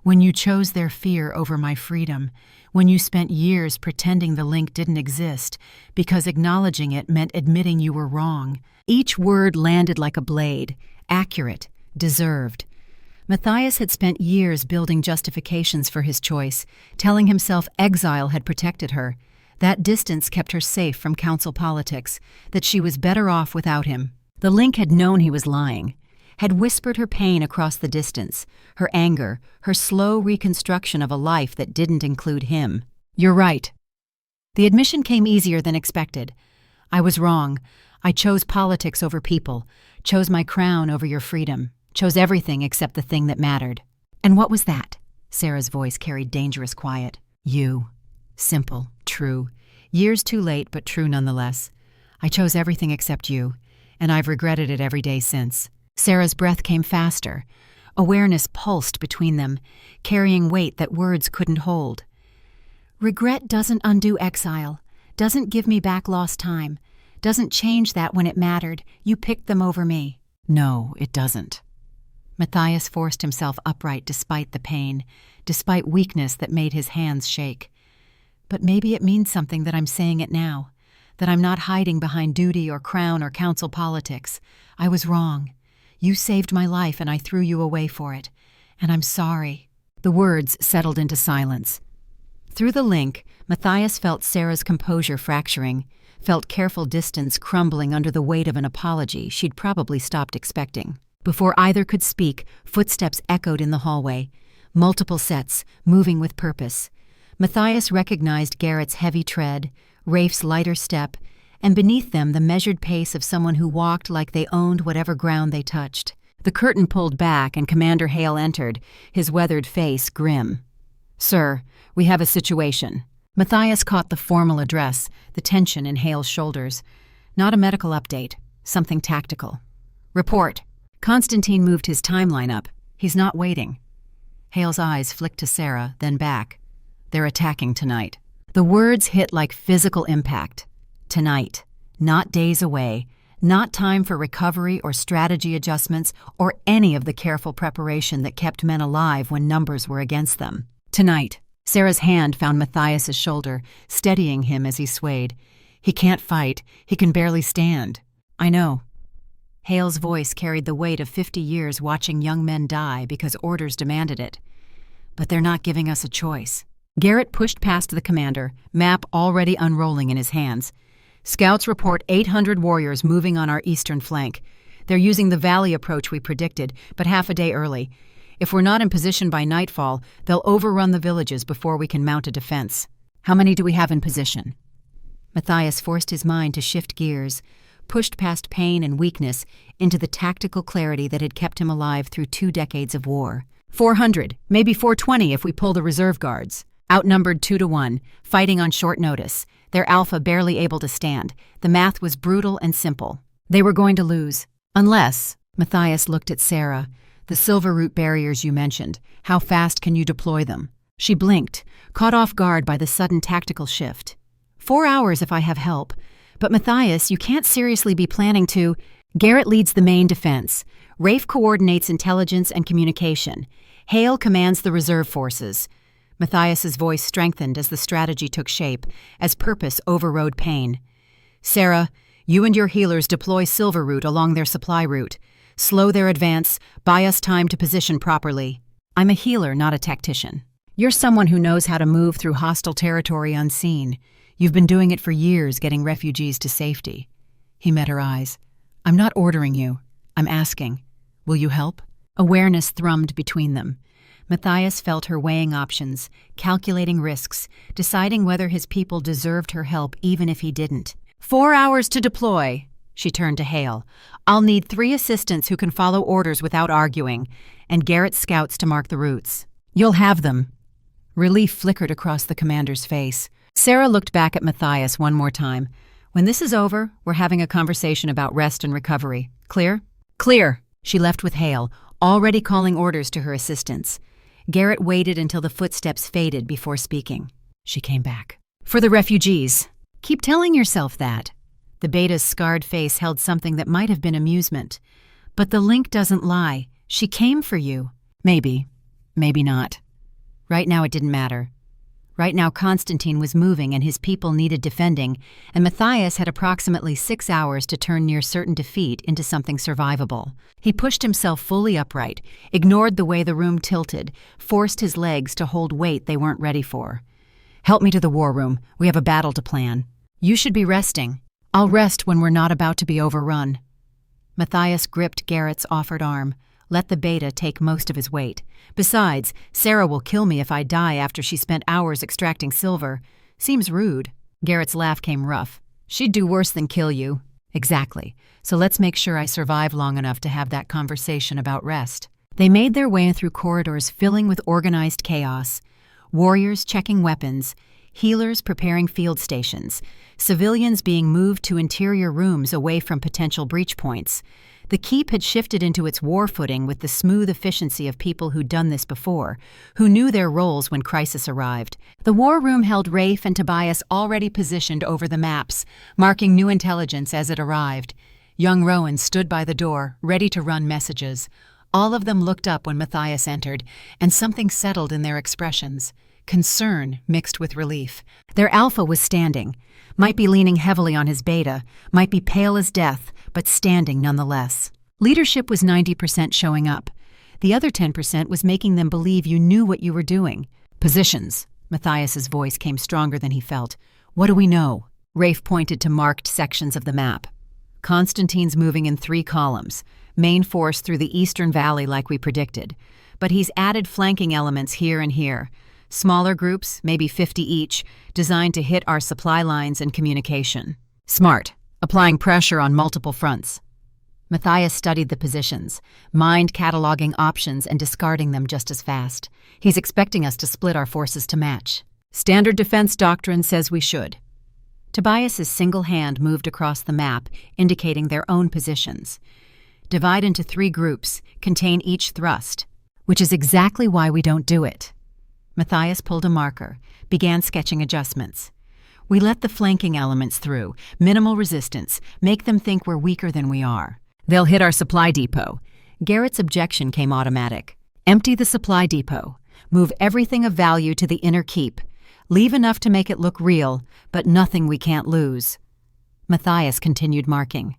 When you chose their fear over my freedom. When you spent years pretending the link didn't exist, because acknowledging it meant admitting you were wrong." Each word landed like a blade, accurate, deserved. Matthias had spent years building justifications for his choice, telling himself exile had protected her. That distance kept her safe from council politics, that she was better off without him. The link had known he was lying, had whispered her pain across the distance, her anger, her slow reconstruction of a life that didn't include him. "You're right." The admission came easier than expected. "I was wrong. I chose politics over people, chose my crown over your freedom. Chose everything except the thing that mattered. And what was that? Sera's voice carried dangerous quiet. You. Simple, true. Years too late, but true nonetheless. I chose everything except you, and I've regretted it every day since. Sera's breath came faster. Awareness pulsed between them, carrying weight that words couldn't hold. Regret doesn't undo exile, doesn't give me back lost time, doesn't change that when it mattered. You picked them over me. No, it doesn't. Matthias forced himself upright despite the pain, despite weakness that made his hands shake. But maybe it means something that I'm saying it now, that I'm not hiding behind duty or crown or council politics. I was wrong. You saved my life and I threw you away for it. And I'm sorry. The words settled into silence. Through the link, Matthias felt Sera's composure fracturing, felt careful distance crumbling under the weight of an apology she'd probably stopped expecting. Before either could speak, footsteps echoed in the hallway, multiple sets, moving with purpose. Matthias recognized Garrett's heavy tread, Rafe's lighter step, and beneath them the measured pace of someone who walked like they owned whatever ground they touched. The curtain pulled back and Commander Hale entered, his weathered face grim. "Sir, we have a situation." Matthias caught the formal address, the tension in Hale's shoulders. Not a medical update, something tactical. "Report." Constantine moved his timeline up. He's not waiting. Hale's eyes flicked to Sera, then back. "They're attacking tonight." The words hit like physical impact. Tonight. Not days away. Not time for recovery or strategy adjustments or any of the careful preparation that kept men alive when numbers were against them. Tonight. Sera's hand found Matthias's shoulder, steadying him as he swayed. "He can't fight. He can barely stand." "I know." Hale's voice carried the weight of 50 years watching young men die because orders demanded it. "But they're not giving us a choice." Garrett pushed past the commander, map already unrolling in his hands. "Scouts report 800 warriors moving on our eastern flank. They're using the valley approach we predicted, but half a day early. If we're not in position by nightfall, they'll overrun the villages before we can mount a defense." "How many do we have in position?" Matthias forced his mind to shift gears, pushed past pain and weakness into the tactical clarity that had kept him alive through 2 decades of war. 400, maybe 420 if we pull the reserve guards. Outnumbered 2-1, fighting on short notice, their alpha barely able to stand. The math was brutal and simple. They were going to lose. Unless, Matthias looked at Sera, the silver root barriers you mentioned, how fast can you deploy them? She blinked, caught off guard by the sudden tactical shift. 4 hours if I have help. But Matthias, you can't seriously be planning to— Garrett leads the main defense. Rafe coordinates intelligence and communication. Hale commands the reserve forces. Matthias's voice strengthened as the strategy took shape, as purpose overrode pain. "Sera, you and your healers deploy Silverroot along their supply route. Slow their advance, buy us time to position properly. I'm a healer, not a tactician. You're someone who knows how to move through hostile territory unseen. You've been doing it for years, getting refugees to safety." He met her eyes. "I'm not ordering you. I'm asking. Will you help?" Awareness thrummed between them. Matthias felt her weighing options, calculating risks, deciding whether his people deserved her help even if he didn't. 4 hours to deploy." She turned to Hale. "I'll need 3 assistants who can follow orders without arguing, and Garrett's scouts to mark the routes." "You'll have them." Relief flickered across the commander's face. Sera looked back at Matthias one more time. "When this is over, we're having a conversation about rest and recovery. Clear?" "Clear." She left with Hale, already calling orders to her assistants. Garrett waited until the footsteps faded before speaking. She came back. "For the refugees." "Keep telling yourself that." The beta's scarred face held something that might have been amusement. "But the link doesn't lie. She came for you." "Maybe. Maybe not." Right now it didn't matter. Right now Constantine was moving and his people needed defending, and Matthias had approximately 6 hours to turn near certain defeat into something survivable. He pushed himself fully upright, ignored the way the room tilted, forced his legs to hold weight they weren't ready for. "Help me to the war room. We have a battle to plan." "You should be resting." "I'll rest when we're not about to be overrun." Matthias gripped Garrett's offered arm. Let the beta take most of his weight. Besides, Sera will kill me if I die after she spent hours extracting silver. Seems rude. Garrett's laugh came rough. "She'd do worse than kill you. Exactly. So let's make sure I survive long enough to have that conversation about rest. They made their way through corridors filling with organized chaos. Warriors checking weapons, healers preparing field stations, civilians being moved to interior rooms away from potential breach points. The keep had shifted into its war footing with the smooth efficiency of people who'd done this before, who knew their roles when crisis arrived. The war room held Rafe and Tobias already positioned over the maps, marking new intelligence as it arrived. Young Rowan stood by the door, ready to run messages. All of them looked up when Matthias entered, and something settled in their expressions. Concern mixed with relief. Their alpha was standing, might be leaning heavily on his beta, might be pale as death, but standing nonetheless. Leadership was 90% showing up. The other 10% was making them believe you knew what you were doing. Positions. Matthias's voice came stronger than he felt. What do we know? Rafe pointed to marked sections of the map. Constantine's moving in 3 columns. Main force through the eastern valley like we predicted. But he's added flanking elements here and here. Smaller groups, maybe 50 each, designed to hit our supply lines and communication. Smart. Applying pressure on multiple fronts. Matthias studied the positions, mind cataloging options and discarding them just as fast. He's expecting us to split our forces to match. Standard defense doctrine says we should. Tobias's single hand moved across the map, indicating their own positions. Divide into 3 groups, contain each thrust, which is exactly why we don't do it. Matthias pulled a marker, began sketching adjustments. We let the flanking elements through, minimal resistance, make them think we're weaker than we are. They'll hit our supply depot. Garrett's objection came automatic. Empty the supply depot. Move everything of value to the inner keep. Leave enough to make it look real, but nothing we can't lose. Matthias continued marking.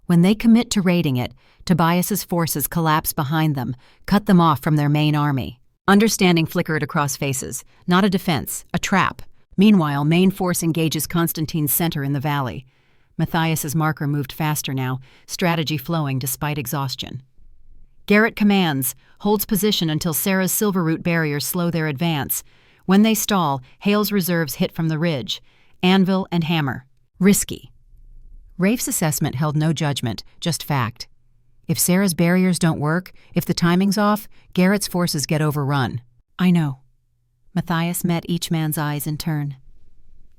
When they commit to raiding it, Tobias's forces collapse behind them, cut them off from their main army. Understanding flickered across faces. Not a defense, a trap. Meanwhile, main force engages Constantine's center in the valley. Matthias's marker moved faster now, strategy flowing despite exhaustion. Garrett commands, holds position until Sera's Silverroot barriers slow their advance. When they stall, Hale's reserves hit from the ridge. Anvil and hammer. Risky. Rafe's assessment held no judgment, just fact. If Sera's barriers don't work, if the timing's off, Garrett's forces get overrun. I know. Matthias met each man's eyes in turn.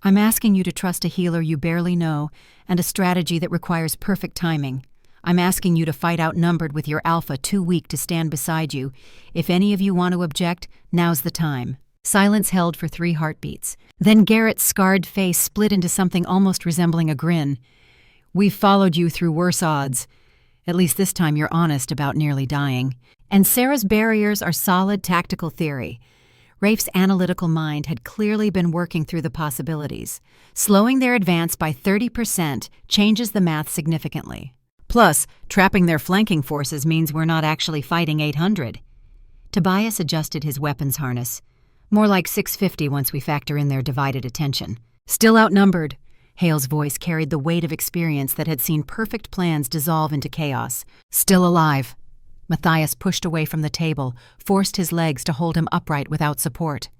I'm asking you to trust a healer you barely know and a strategy that requires perfect timing. I'm asking you to fight outnumbered with your alpha too weak to stand beside you. If any of you want to object, now's the time. Silence held for 3 heartbeats. Then Garrett's scarred face split into something almost resembling a grin. We've followed you through worse odds. At least this time you're honest about nearly dying. And Sera's barriers are solid tactical theory. Rafe's analytical mind had clearly been working through the possibilities. Slowing their advance by 30% changes the math significantly. Plus, trapping their flanking forces means we're not actually fighting 800. Tobias adjusted his weapons harness. More like 650 once we factor in their divided attention. Still outnumbered. Hale's voice carried the weight of experience that had seen perfect plans dissolve into chaos. Still alive. Matthias pushed away from the table, forced his legs to hold him upright without support.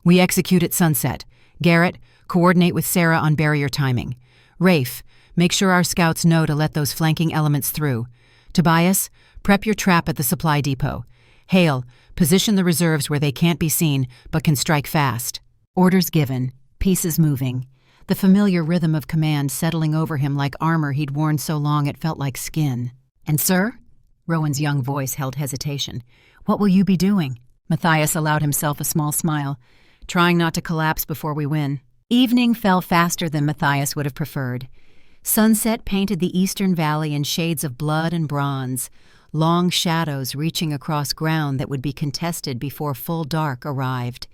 We execute at sunset. Garrett, coordinate with Sera on barrier timing. Rafe, make sure our scouts know to let those flanking elements through. Tobias, prep your trap at the supply depot. Hale, position the reserves where they can't be seen but can strike fast. Orders given, pieces moving. The familiar rhythm of command settling over him like armor he'd worn so long it felt like skin. And sir? Rowan's young voice held hesitation. What will you be doing? Matthias allowed himself a small smile, trying not to collapse before we win. Evening fell faster than Matthias would have preferred. Sunset painted the eastern valley in shades of blood and bronze, long shadows reaching across ground that would be contested before full dark arrived.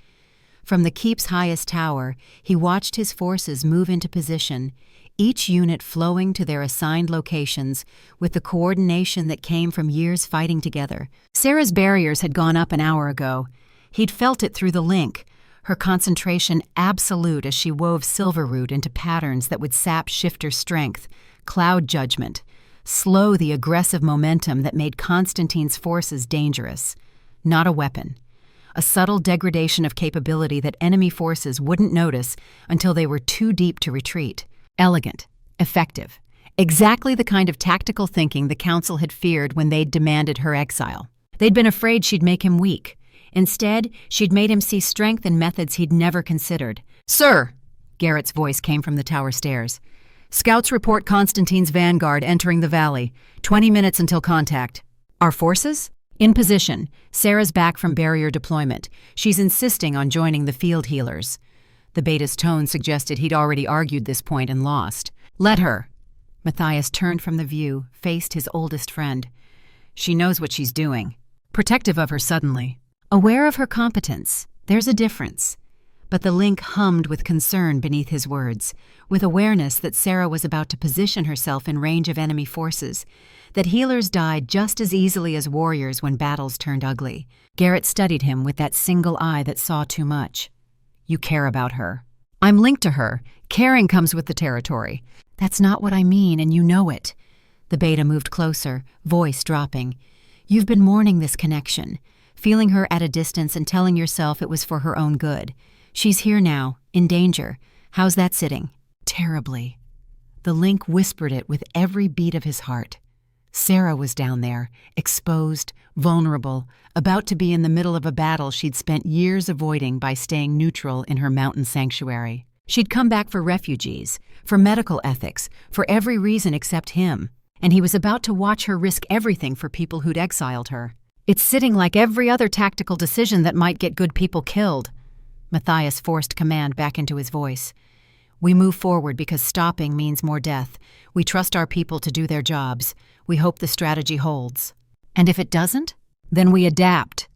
From the keep's highest tower, he watched his forces move into position, each unit flowing to their assigned locations with the coordination that came from years fighting together. Sera's barriers had gone up an hour ago. He'd felt it through the link, her concentration absolute as she wove Silverroot into patterns that would sap Shifter's strength, cloud judgment, slow the aggressive momentum that made Constantine's forces dangerous. Not a weapon. A subtle degradation of capability that enemy forces wouldn't notice until they were too deep to retreat. Elegant, effective, Exactly the kind of tactical thinking the council had feared when they'd demanded her exile. They'd been afraid she'd make him weak. Instead, she'd made him see strength in methods he'd never considered. "Sir!" Garrett's voice came from the tower stairs. "Scouts report Constantine's vanguard entering the valley. 20 minutes until contact." "Our forces?" "In position. Sera's back from barrier deployment. She's insisting on joining the field healers." The beta's tone suggested he'd already argued this point and lost. "Let her." Matthias turned from the view, faced his oldest friend. "She knows what she's doing." Protective of her suddenly. Aware of her competence. There's a difference. But the link hummed with concern beneath his words, with awareness that Sera was about to position herself in range of enemy forces, that healers died just as easily as warriors when battles turned ugly. Garrett studied him with that single eye that saw too much. "You care about her." "I'm linked to her. Caring comes with the territory." "That's not what I mean, and you know it." The beta moved closer, voice dropping. "You've been mourning this connection, feeling her at a distance and telling yourself it was for her own good. She's here now, in danger. How's that sitting?" "Terribly." The link whispered it with every beat of his heart. Sera was down there, exposed, vulnerable, about to be in the middle of a battle she'd spent years avoiding by staying neutral in her mountain sanctuary. She'd come back for refugees, for medical ethics, for every reason except him, and he was about to watch her risk everything for people who'd exiled her. "It's sitting like every other tactical decision that might get good people killed." Matthias forced command back into his voice. "We move forward because stopping means more death. We trust our people to do their jobs. We hope the strategy holds. And if it doesn't, then we adapt."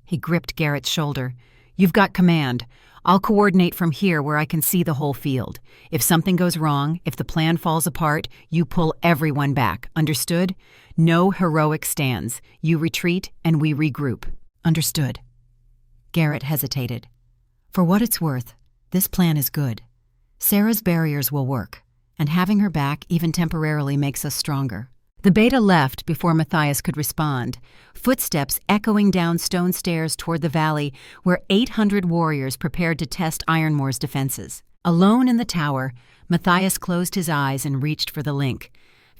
He gripped Garrett's shoulder. "You've got command. I'll coordinate from here where I can see the whole field. If something goes wrong, if the plan falls apart, you pull everyone back. Understood? No heroic stands. You retreat and we regroup." "Understood." Garrett hesitated. "For what it's worth, this plan is good. Sera's barriers will work, and having her back even temporarily makes us stronger." The beta left before Matthias could respond, footsteps echoing down stone stairs toward the valley where 800 warriors prepared to test Ironmore's defenses. Alone in the tower, Matthias closed his eyes and reached for the link.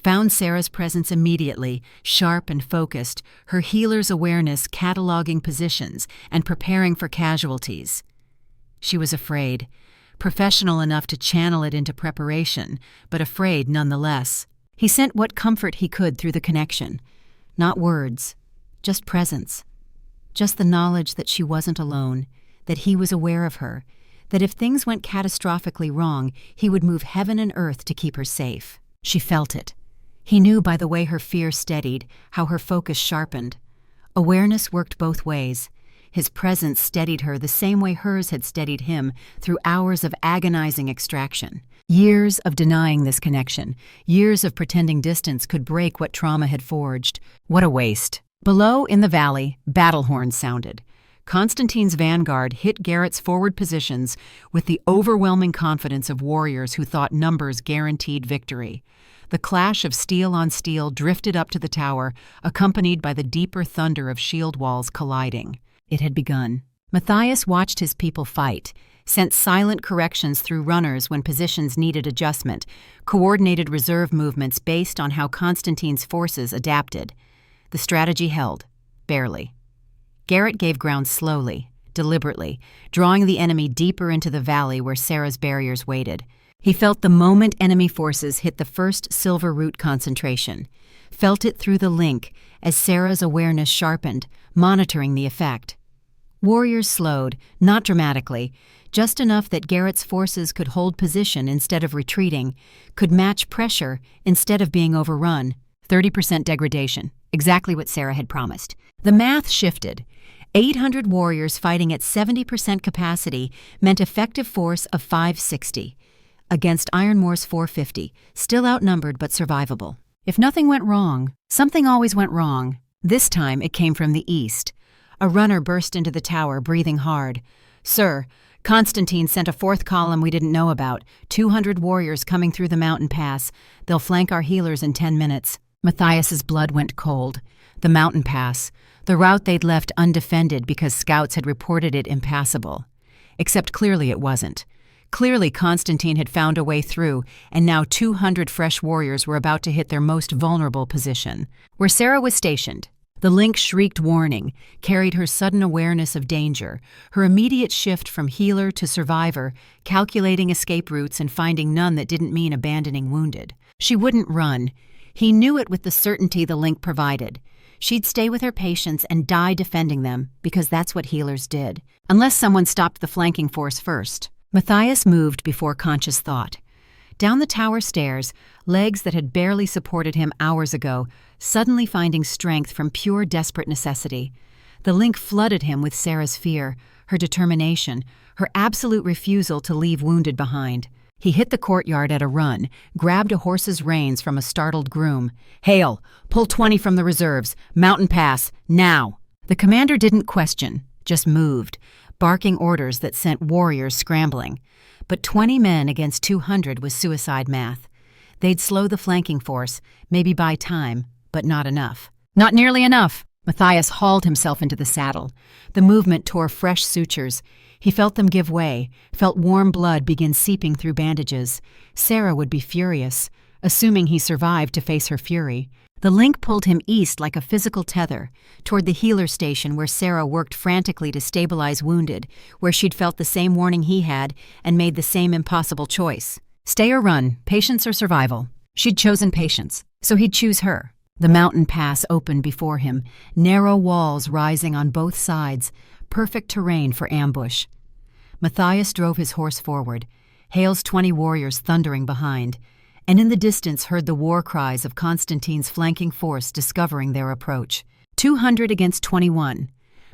Found Sera's presence immediately, sharp and focused, her healer's awareness cataloging positions and preparing for casualties. She was afraid, professional enough to channel it into preparation, but afraid nonetheless. He sent what comfort he could through the connection. Not words, just presence. Just the knowledge that she wasn't alone, that he was aware of her, that if things went catastrophically wrong, he would move heaven and earth to keep her safe. She felt it. He knew by the way her fear steadied, how her focus sharpened. Awareness worked both ways. His presence steadied her the same way hers had steadied him through hours of agonizing extraction. Years of denying this connection, years of pretending distance could break what trauma had forged. What a waste. Below, in the valley, battle horns sounded. Constantine's vanguard hit Garrett's forward positions with the overwhelming confidence of warriors who thought numbers guaranteed victory. The clash of steel on steel drifted up to the tower, accompanied by the deeper thunder of shield walls colliding. It had begun. Matthias watched his people fight, sent silent corrections through runners when positions needed adjustment, coordinated reserve movements based on how Constantine's forces adapted. The strategy held, barely. Garrett gave ground slowly, deliberately, drawing the enemy deeper into the valley where Sera's barriers waited. He felt the moment enemy forces hit the first silver root concentration, felt it through the link as Sera's awareness sharpened, monitoring the effect. Warriors slowed, not dramatically, just enough that Garrett's forces could hold position instead of retreating, could match pressure instead of being overrun. 30% degradation, exactly what Sera had promised. The math shifted. 800 warriors fighting at 70% capacity meant effective force of 560, against Ironmore's 450, still outnumbered but survivable. If nothing went wrong, something always went wrong. This time it came from the east. A runner burst into the tower, breathing hard. "Sir, Constantine sent a fourth column we didn't know about. 200 warriors coming through the mountain pass. They'll flank our healers in 10 minutes. Matthias's blood went cold. The mountain pass, the route they'd left undefended because scouts had reported it impassable. Except clearly it wasn't. Clearly, Constantine had found a way through, and now 200 fresh warriors were about to hit their most vulnerable position. Where Sera was stationed, the link shrieked warning, carried her sudden awareness of danger, her immediate shift from healer to survivor, calculating escape routes and finding none that didn't mean abandoning wounded. She wouldn't run. He knew it with the certainty the link provided. She'd stay with her patients and die defending them, because that's what healers did. Unless someone stopped the flanking force first. Matthias moved before conscious thought. Down the tower stairs, legs that had barely supported him hours ago, suddenly finding strength from pure desperate necessity. The link flooded him with Sera's fear, her determination, her absolute refusal to leave wounded behind. He hit the courtyard at a run, grabbed a horse's reins from a startled groom. "Hail! Pull 20 from the reserves! Mountain Pass! Now!" The commander didn't question, just moved, barking orders that sent warriors scrambling. But 20 men against 200 was suicide math. They'd slow the flanking force, maybe buy time, but not enough. Not nearly enough! Matthias hauled himself into the saddle. The movement tore fresh sutures. He felt them give way, felt warm blood begin seeping through bandages. Sera would be furious, assuming he survived to face her fury. The link pulled him east like a physical tether, toward the healer station where Sera worked frantically to stabilize wounded, where she'd felt the same warning he had and made the same impossible choice. Stay or run, patience or survival. She'd chosen patience, so he'd choose her. The mountain pass opened before him, narrow walls rising on both sides, perfect terrain for ambush. Matthias drove his horse forward, Hale's 20 warriors thundering behind, and in the distance heard the war cries of Constantine's flanking force discovering their approach. 200 against 21.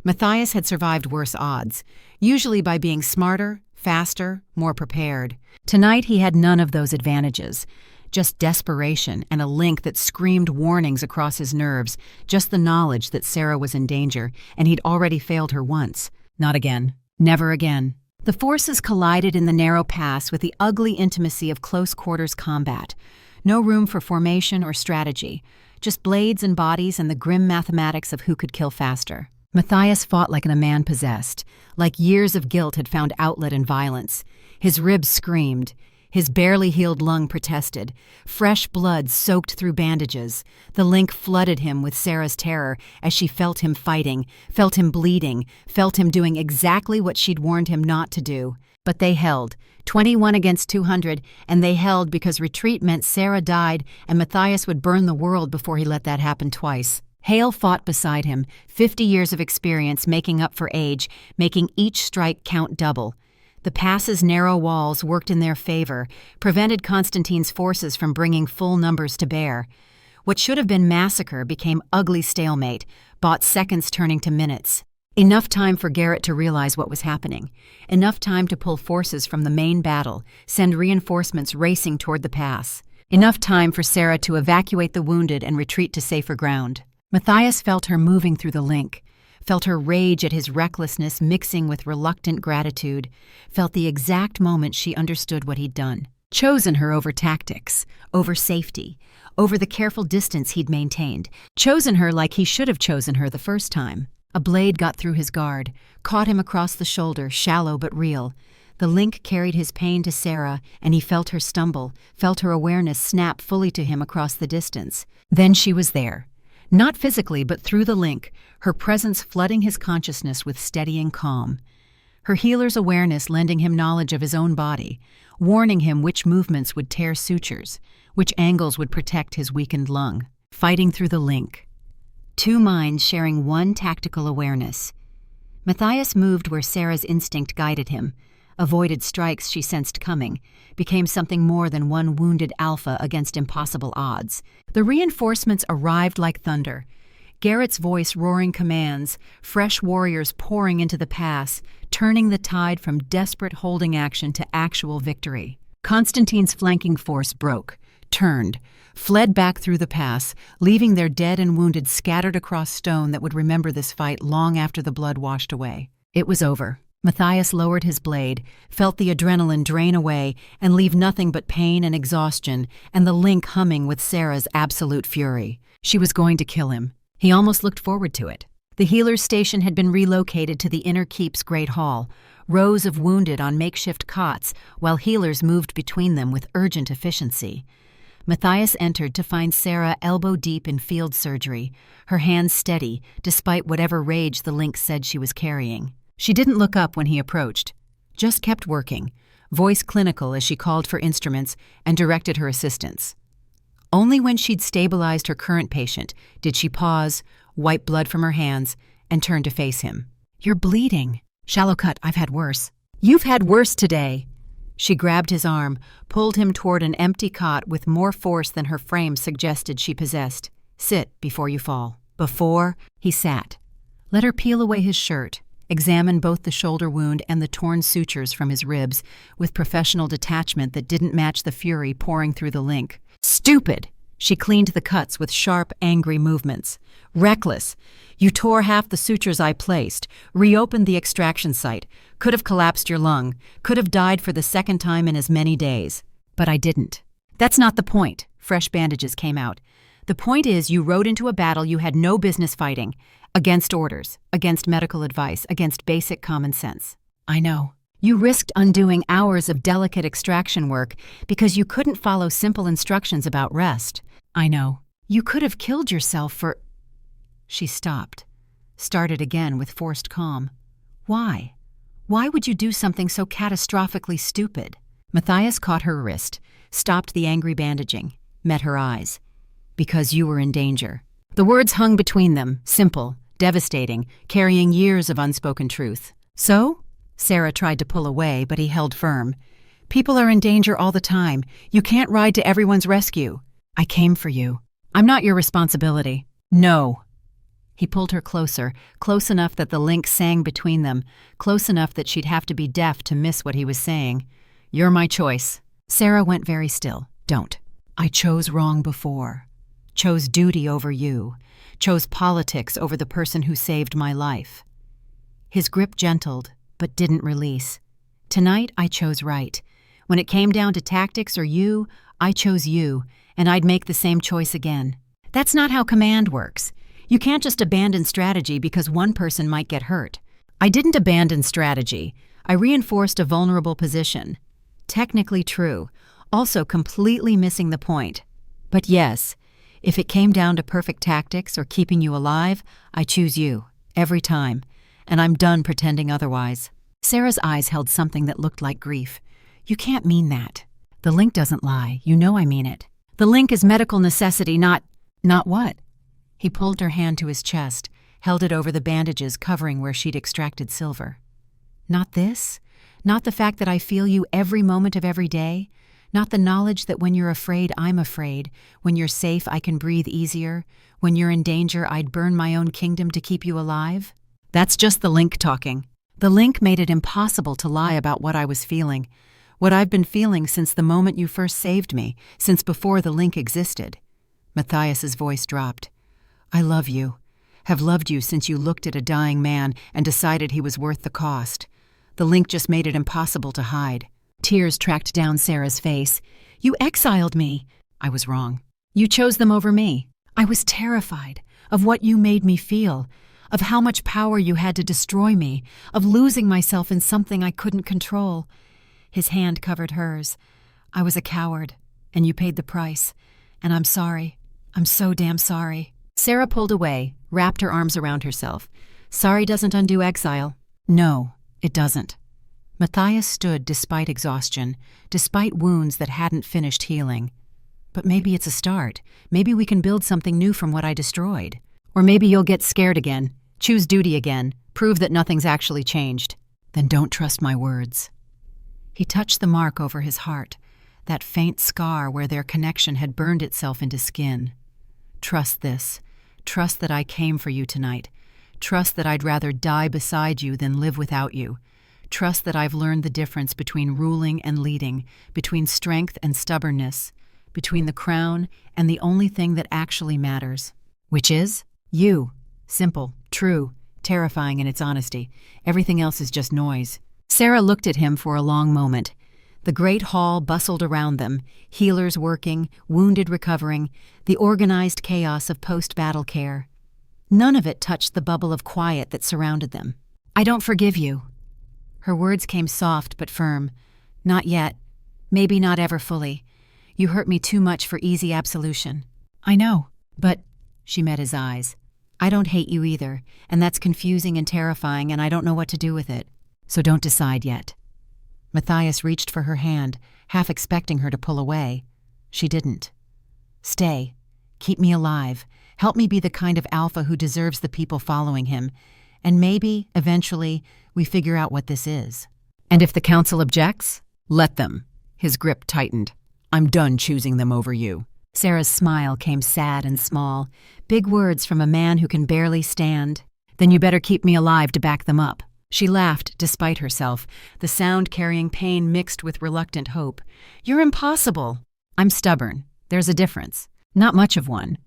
Matthias had survived worse odds, usually by being smarter, faster, more prepared. Tonight he had none of those advantages. Just desperation and a link that screamed warnings across his nerves, just the knowledge that Sera was in danger, and he'd already failed her once. Not again. Never again. The forces collided in the narrow pass with the ugly intimacy of close-quarters combat. No room for formation or strategy, just blades and bodies and the grim mathematics of who could kill faster. Matthias fought like a man possessed, like years of guilt had found outlet in violence. His ribs screamed. His barely healed lung protested. Fresh blood soaked through bandages. The link flooded him with Sera's terror as she felt him fighting, felt him bleeding, felt him doing exactly what she'd warned him not to do. But they held, 21 against 200, and they held because retreat meant Sera died and Matthias would burn the world before he let that happen twice. Hale fought beside him, 50 years of experience making up for age, making each strike count double. The pass's narrow walls worked in their favor, prevented Constantine's forces from bringing full numbers to bear. What should have been massacre became ugly stalemate, bought seconds turning to minutes. Enough time for Garrett to realize what was happening. Enough time to pull forces from the main battle, send reinforcements racing toward the pass. Enough time for Sera to evacuate the wounded and retreat to safer ground. Matthias felt her moving through the link. Felt her rage at his recklessness mixing with reluctant gratitude, felt the exact moment she understood what he'd done. Chosen her over tactics, over safety, over the careful distance he'd maintained. Chosen her like he should have chosen her the first time. A blade got through his guard, caught him across the shoulder, shallow but real. The link carried his pain to Sera, and he felt her stumble, felt her awareness snap fully to him across the distance. Then she was there. Not physically, but through the link, her presence flooding his consciousness with steadying calm. Her healer's awareness lending him knowledge of his own body, warning him which movements would tear sutures, which angles would protect his weakened lung. Fighting through the link. Two minds sharing one tactical awareness. Matthias moved where Sera's instinct guided him, avoided strikes she sensed coming, became something more than one wounded alpha against impossible odds. The reinforcements arrived like thunder. Garrett's voice roaring commands, fresh warriors pouring into the pass, turning the tide from desperate holding action to actual victory. Constantine's flanking force broke, turned, fled back through the pass, leaving their dead and wounded scattered across stone that would remember this fight long after the blood washed away. It was over. Matthias lowered his blade, felt the adrenaline drain away and leave nothing but pain and exhaustion, and the link humming with Sera's absolute fury. She was going to kill him. He almost looked forward to it. The healer's station had been relocated to the inner keep's great hall, rows of wounded on makeshift cots, while healers moved between them with urgent efficiency. Matthias entered to find Sera elbow-deep in field surgery, her hands steady, despite whatever rage the link said she was carrying. She didn't look up when he approached, just kept working, voice clinical as she called for instruments and directed her assistants. Only when she'd stabilized her current patient did she pause, wipe blood from her hands, and turn to face him. "You're bleeding." "Shallow cut, I've had worse." "You've had worse today." She grabbed his arm, pulled him toward an empty cot with more force than her frame suggested she possessed. "Sit before you fall." Before he sat. Let her peel away his shirt, examine both the shoulder wound and the torn sutures from his ribs with professional detachment that didn't match the fury pouring through the link. "Stupid!" She cleaned the cuts with sharp, angry movements. "Reckless! You tore half the sutures I placed, reopened the extraction site, could have collapsed your lung, could have died for the second time in as many days. But I didn't." "That's not the point." Fresh bandages came out. "The point is you rode into a battle you had no business fighting, against orders, against medical advice, against basic common sense." "I know." "You risked undoing hours of delicate extraction work because you couldn't follow simple instructions about rest." "I know." "You could have killed yourself for—" She stopped, started again with forced calm. "Why? Why would you do something so catastrophically stupid?" Matthias caught her wrist, stopped the angry bandaging, met her eyes. "Because you were in danger." The words hung between them, simple, devastating, carrying years of unspoken truth. "So?" Sera tried to pull away, but he held firm. "People are in danger all the time. You can't ride to everyone's rescue." "I came for you." "I'm not your responsibility." "No." He pulled her closer, close enough that the link sang between them, close enough that she'd have to be deaf to miss what he was saying. "You're my choice." Sera went very still. "Don't. I chose wrong before. Chose duty over you. Chose politics over the person who saved my life." His grip gentled, but didn't release. "Tonight, I chose right. When it came down to tactics or you, I chose you, and I'd make the same choice again. That's not how command works. You can't just abandon strategy because one person might get hurt." "I didn't abandon strategy. I reinforced a vulnerable position." Technically true, also completely missing the point. "But yes, if it came down to perfect tactics or keeping you alive, I choose you, every time, and I'm done pretending otherwise." Sera's eyes held something that looked like grief. "You can't mean that." "The link doesn't lie. You know I mean it." "The link is medical necessity, not—" "Not what?" He pulled her hand to his chest, held it over the bandages covering where she'd extracted silver. "Not this? Not the fact that I feel you every moment of every day? Not the knowledge that when you're afraid, I'm afraid, when you're safe, I can breathe easier, when you're in danger, I'd burn my own kingdom to keep you alive?" That's just the link talking. The link made it impossible to lie about what I was feeling, what I've been feeling since the moment you first saved me, since before the link existed. Matthias's voice dropped. "I love you, have loved you since you looked at a dying man and decided he was worth the cost. The link just made it impossible to hide." Tears tracked down Sera's face. "You exiled me." "I was wrong." "You chose them over me." "I was terrified of what you made me feel, of how much power you had to destroy me, of losing myself in something I couldn't control." His hand covered hers. "I was a coward, and you paid the price. And I'm sorry. I'm so damn sorry." Sera pulled away, wrapped her arms around herself. "Sorry doesn't undo exile." "No, it doesn't." Matthias stood despite exhaustion, despite wounds that hadn't finished healing. "But maybe it's a start. Maybe we can build something new from what I destroyed. Or maybe you'll get scared again, choose duty again, prove that nothing's actually changed." "Then don't trust my words." He touched the mark over his heart, that faint scar where their connection had burned itself into skin. "Trust this. Trust that I came for you tonight. Trust that I'd rather die beside you than live without you. Trust that I've learned the difference between ruling and leading, between strength and stubbornness, between the crown and the only thing that actually matters." "Which is?" "You. Simple, true, terrifying in its honesty. Everything else is just noise." Sera looked at him for a long moment. The great hall bustled around them, healers working, wounded recovering, the organized chaos of post-battle care. None of it touched the bubble of quiet that surrounded them. "I don't forgive you." Her words came soft but firm. "Not yet. Maybe not ever fully. You hurt me too much for easy absolution." "I know, but—" She met his eyes. "I don't hate you either, and that's confusing and terrifying, and I don't know what to do with it. So don't decide yet." Matthias reached for her hand, half expecting her to pull away. She didn't. "Stay. Keep me alive. Help me be the kind of alpha who deserves the people following him. And maybe, eventually, we figure out what this is." "And if the council objects, let them." His grip tightened. "I'm done choosing them over you." Sera's smile came sad and small, big words from a man who can barely stand. "Then you better keep me alive to back them up." She laughed despite herself, the sound carrying pain mixed with reluctant hope. "You're impossible." "I'm stubborn. There's a difference. Not much of one."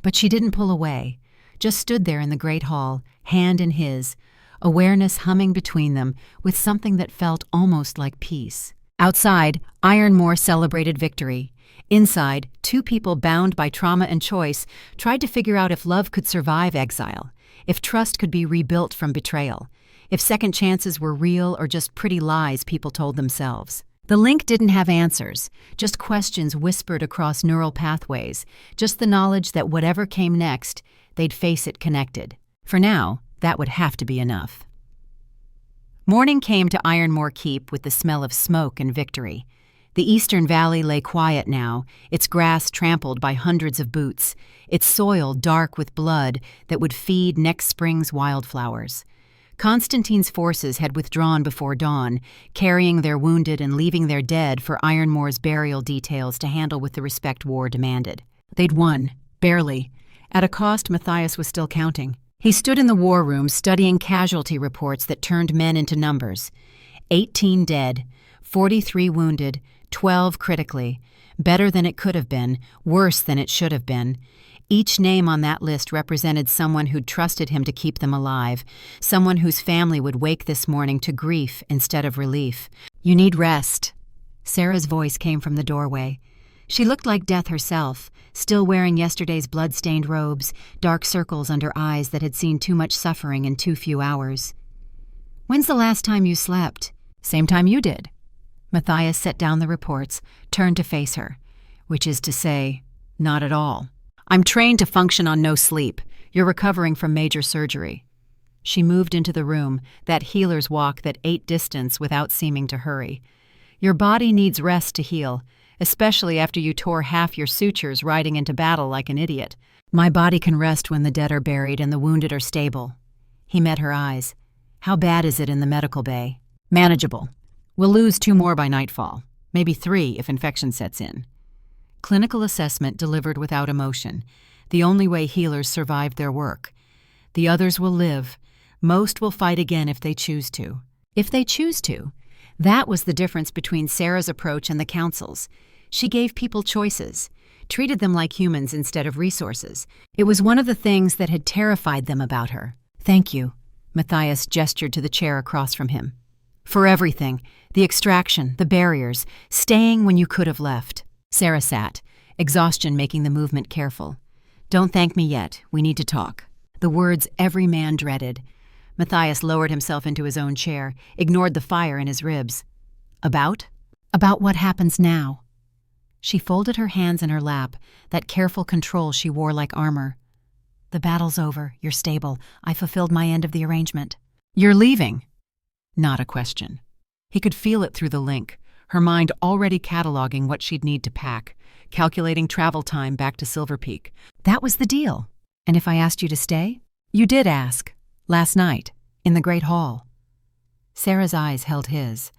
But she didn't pull away, just stood there in the great hall, hand in his, awareness humming between them with something that felt almost like peace. Outside, Ironmore celebrated victory. Inside, two people bound by trauma and choice tried to figure out if love could survive exile, if trust could be rebuilt from betrayal, if second chances were real or just pretty lies people told themselves. The link didn't have answers, just questions whispered across neural pathways, just the knowledge that whatever came next, they'd face it connected. For now, that would have to be enough. Morning came to Ironmore Keep with the smell of smoke and victory. The eastern valley lay quiet now, its grass trampled by hundreds of boots, its soil dark with blood that would feed next spring's wildflowers. Constantine's forces had withdrawn before dawn, carrying their wounded and leaving their dead for Ironmore's burial details to handle with the respect war demanded. They'd won, barely, at a cost Matthias was still counting. He stood in the war room studying casualty reports that turned men into numbers. 18 dead, 43 wounded, 12 critically. Better than it could have been, worse than it should have been. Each name on that list represented someone who'd trusted him to keep them alive, someone whose family would wake this morning to grief instead of relief. "You need rest." Sera's voice came from the doorway. She looked like death herself, still wearing yesterday's blood-stained robes, dark circles under eyes that had seen too much suffering in too few hours. "When's the last time you slept?" "Same time you did." Matthias set down the reports, turned to face her. "Which is to say, not at all. I'm trained to function on no sleep. You're recovering from major surgery." She moved into the room, that healer's walk that ate distance without seeming to hurry. "Your body needs rest to heal, especially after you tore half your sutures riding into battle like an idiot. My body can rest when the dead are buried and the wounded are stable." He met her eyes. "How bad is it in the medical bay?" "Manageable. We'll lose 2 more by nightfall, maybe 3 if infection sets in." Clinical assessment delivered without emotion, the only way healers survived their work. The others will live. Most will fight again if they choose to. If they choose to. That was the difference between Sera's approach and the council's. She gave people choices, treated them like humans instead of resources. It was one of the things that had terrified them about her. "Thank you," Matthias gestured to the chair across from him. "For everything, the extraction, the barriers, staying when you could have left." Sera sat, exhaustion making the movement careful. "Don't thank me yet. We need to talk." The words every man dreaded. Matthias lowered himself into his own chair, ignored the fire in his ribs. "About?" "About what happens now." She folded her hands in her lap, that careful control she wore like armor. "The battle's over. You're stable. I fulfilled my end of the arrangement." "You're leaving?" Not a question. He could feel it through the link, her mind already cataloging what she'd need to pack, calculating travel time back to Silver Peak. "That was the deal. And if I asked you to stay?" "You did ask. Last night, in the Great Hall." Sera's eyes held his.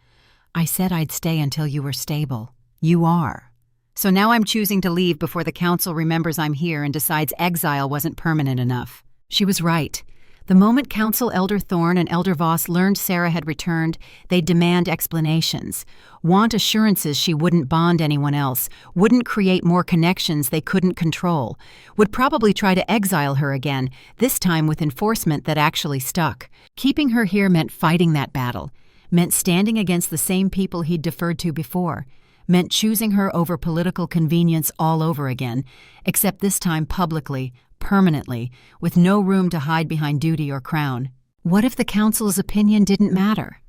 "I said I'd stay until you were stable. You are. So now I'm choosing to leave before the council remembers I'm here and decides exile wasn't permanent enough." She was right. The moment Council Elder Thorne and Elder Voss learned Sera had returned, they'd demand explanations, want assurances she wouldn't bond anyone else, wouldn't create more connections they couldn't control, would probably try to exile her again, this time with enforcement that actually stuck. Keeping her here meant fighting that battle, meant standing against the same people he'd deferred to before, meant choosing her over political convenience all over again, except this time publicly, permanently, with no room to hide behind duty or crown. What if the council's opinion didn't matter?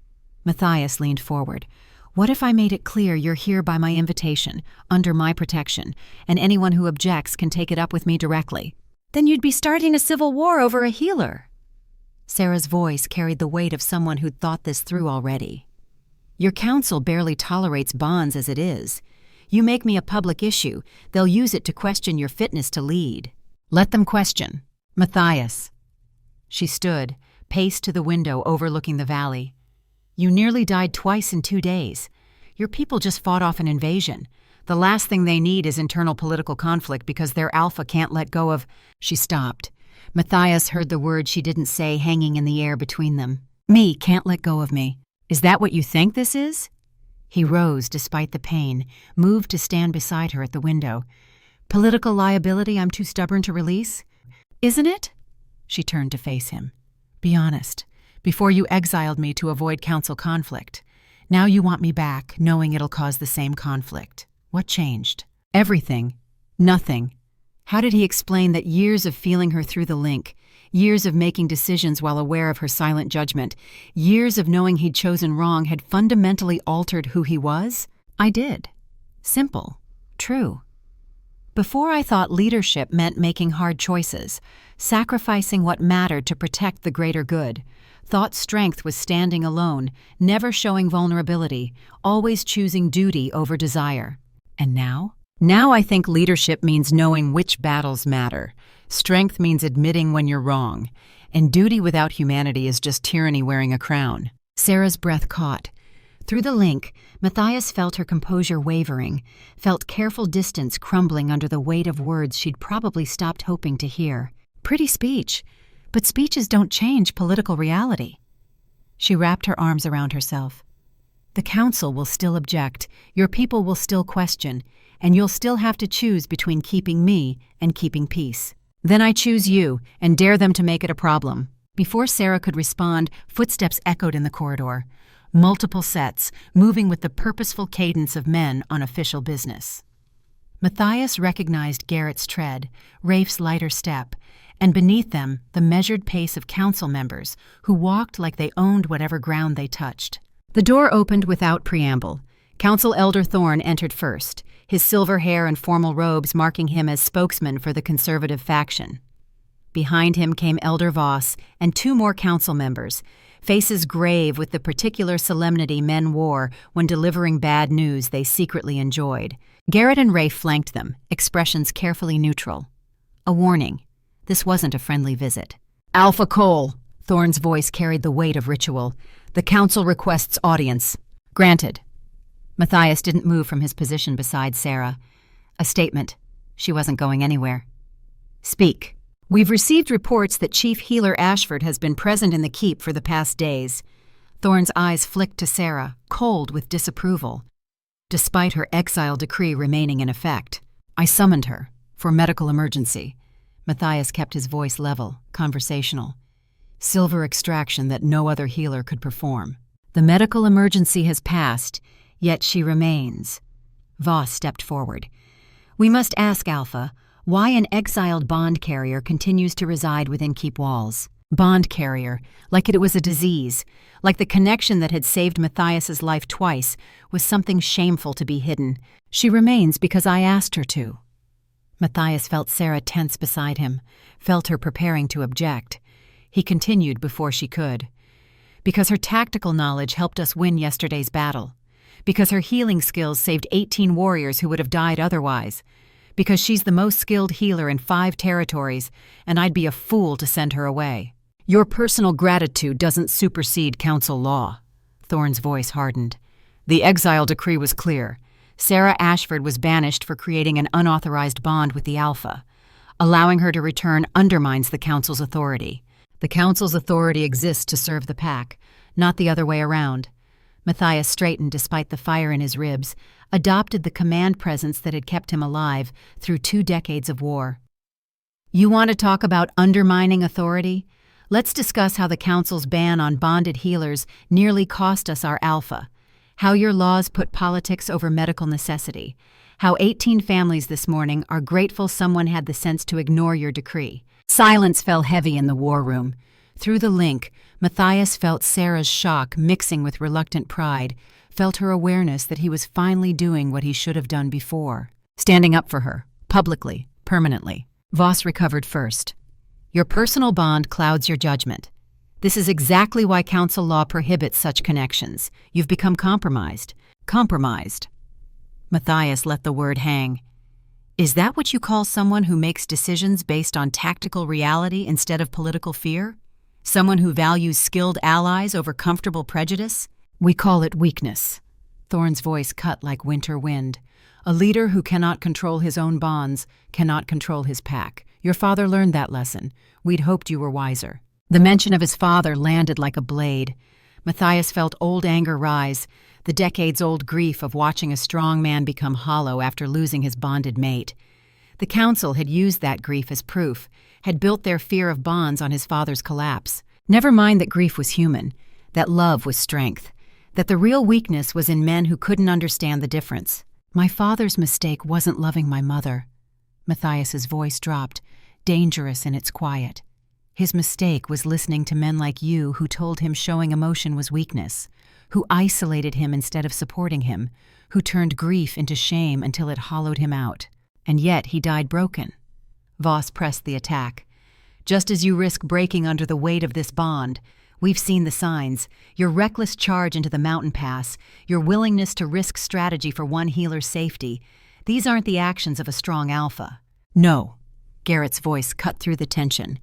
Matthias leaned forward. What if I made it clear you're here by my invitation, under my protection, and anyone who objects can take it up with me directly? Then you'd be starting a civil war over a healer. Sera's voice carried the weight of someone who'd thought this through already. Your council barely tolerates bonds as it is. You make me a public issue, they'll use it to question your fitness to lead. Let them question. Matthias. She stood, paced to the window overlooking the valley. You nearly died twice in 2 days. Your people just fought off an invasion. The last thing they need is internal political conflict because their alpha can't let go of... She stopped. Matthias heard the word she didn't say hanging in the air between them. Me can't let go of me. Is that what you think this is? He rose despite the pain, moved to stand beside her at the window. Political liability I'm too stubborn to release? Isn't it? She turned to face him. Be honest. Before you exiled me to avoid council conflict. Now you want me back, knowing it'll cause the same conflict. What changed? Everything. Nothing. How did he explain that years of feeling her through the link, years of making decisions while aware of her silent judgment, years of knowing he'd chosen wrong had fundamentally altered who he was? I did. Simple. True. Before I thought leadership meant making hard choices, sacrificing what mattered to protect the greater good. Thought strength was standing alone, never showing vulnerability, always choosing duty over desire. And now? Now I think leadership means knowing which battles matter. Strength means admitting when you're wrong. And duty without humanity is just tyranny wearing a crown. Sera's breath caught. Through the link, Matthias felt her composure wavering, felt careful distance crumbling under the weight of words she'd probably stopped hoping to hear. Pretty speech, but speeches don't change political reality. She wrapped her arms around herself. The council will still object, your people will still question, and you'll still have to choose between keeping me and keeping peace. Then I choose you and dare them to make it a problem. Before Sera could respond, footsteps echoed in the corridor. Multiple sets, moving with the purposeful cadence of men on official business. Matthias recognized Garrett's tread, Rafe's lighter step, and beneath them the measured pace of council members who walked like they owned whatever ground they touched. The door opened without preamble. Council Elder Thorne entered first, his silver hair and formal robes marking him as spokesman for the conservative faction. Behind him came Elder Voss and 2 more council members, faces grave with the particular solemnity men wore when delivering bad news they secretly enjoyed. Garrett and Rafe flanked them, expressions carefully neutral. A warning. This wasn't a friendly visit. Alpha Cole, Thorne's voice carried the weight of ritual. The council requests audience. Granted. Matthias didn't move from his position beside Sera. A statement. She wasn't going anywhere. Speak. We've received reports that Chief Healer Ashford has been present in the keep for the past days. Thorne's eyes flicked to Sera, cold with disapproval. Despite her exile decree remaining in effect, I summoned her for medical emergency. Matthias kept his voice level, conversational. Silver extraction that no other healer could perform. The medical emergency has passed, yet she remains. Voss stepped forward. We must ask Alpha why an exiled bond carrier continues to reside within keep walls. Bond carrier, like it was a disease, like the connection that had saved Matthias's life twice was something shameful to be hidden. She remains because I asked her to. Matthias felt Sera tense beside him, felt her preparing to object. He continued before she could. Because her tactical knowledge helped us win yesterday's battle. Because her healing skills saved 18 warriors who would have died otherwise. Because she's the most skilled healer in 5 territories, and I'd be a fool to send her away. Your personal gratitude doesn't supersede council law. Thorne's voice hardened. The exile decree was clear. Sera Ashford was banished for creating an unauthorized bond with the Alpha. Allowing her to return undermines the council's authority. The council's authority exists to serve the pack, not the other way around. Matthias straightened despite the fire in his ribs, adopted the command presence that had kept him alive through 2 decades of war. You want to talk about undermining authority? Let's discuss how the council's ban on bonded healers nearly cost us our Alpha, how your laws put politics over medical necessity, How 18 families this morning are grateful someone had the sense to ignore your decree. Silence fell heavy in the war room. Through the link, Matthias felt Sera's shock mixing with reluctant pride, felt her awareness that he was finally doing what he should have done before. Standing up for her, publicly, permanently. Voss recovered first. Your personal bond clouds your judgment. This is exactly why council law prohibits such connections. You've become compromised. Compromised. Matthias let the word hang. Is that what you call someone who makes decisions based on tactical reality instead of political fear? Someone who values skilled allies over comfortable prejudice? We call it weakness. Thorne's voice cut like winter wind. A leader who cannot control his own bonds cannot control his pack. Your father learned that lesson. We'd hoped you were wiser. The mention of his father landed like a blade. Matthias felt old anger rise, the decades-old grief of watching a strong man become hollow after losing his bonded mate. The council had used that grief as proof, had built their fear of bonds on his father's collapse. Never mind that grief was human, that love was strength, that the real weakness was in men who couldn't understand the difference. My father's mistake wasn't loving my mother. Matthias's voice dropped, dangerous in its quiet. His mistake was listening to men like you who told him showing emotion was weakness, who isolated him instead of supporting him, who turned grief into shame until it hollowed him out. And yet he died broken. Voss pressed the attack. Just as you risk breaking under the weight of this bond, we've seen the signs, your reckless charge into the mountain pass, your willingness to risk strategy for one healer's safety. These aren't the actions of a strong alpha. No. Garrett's voice cut through the tension.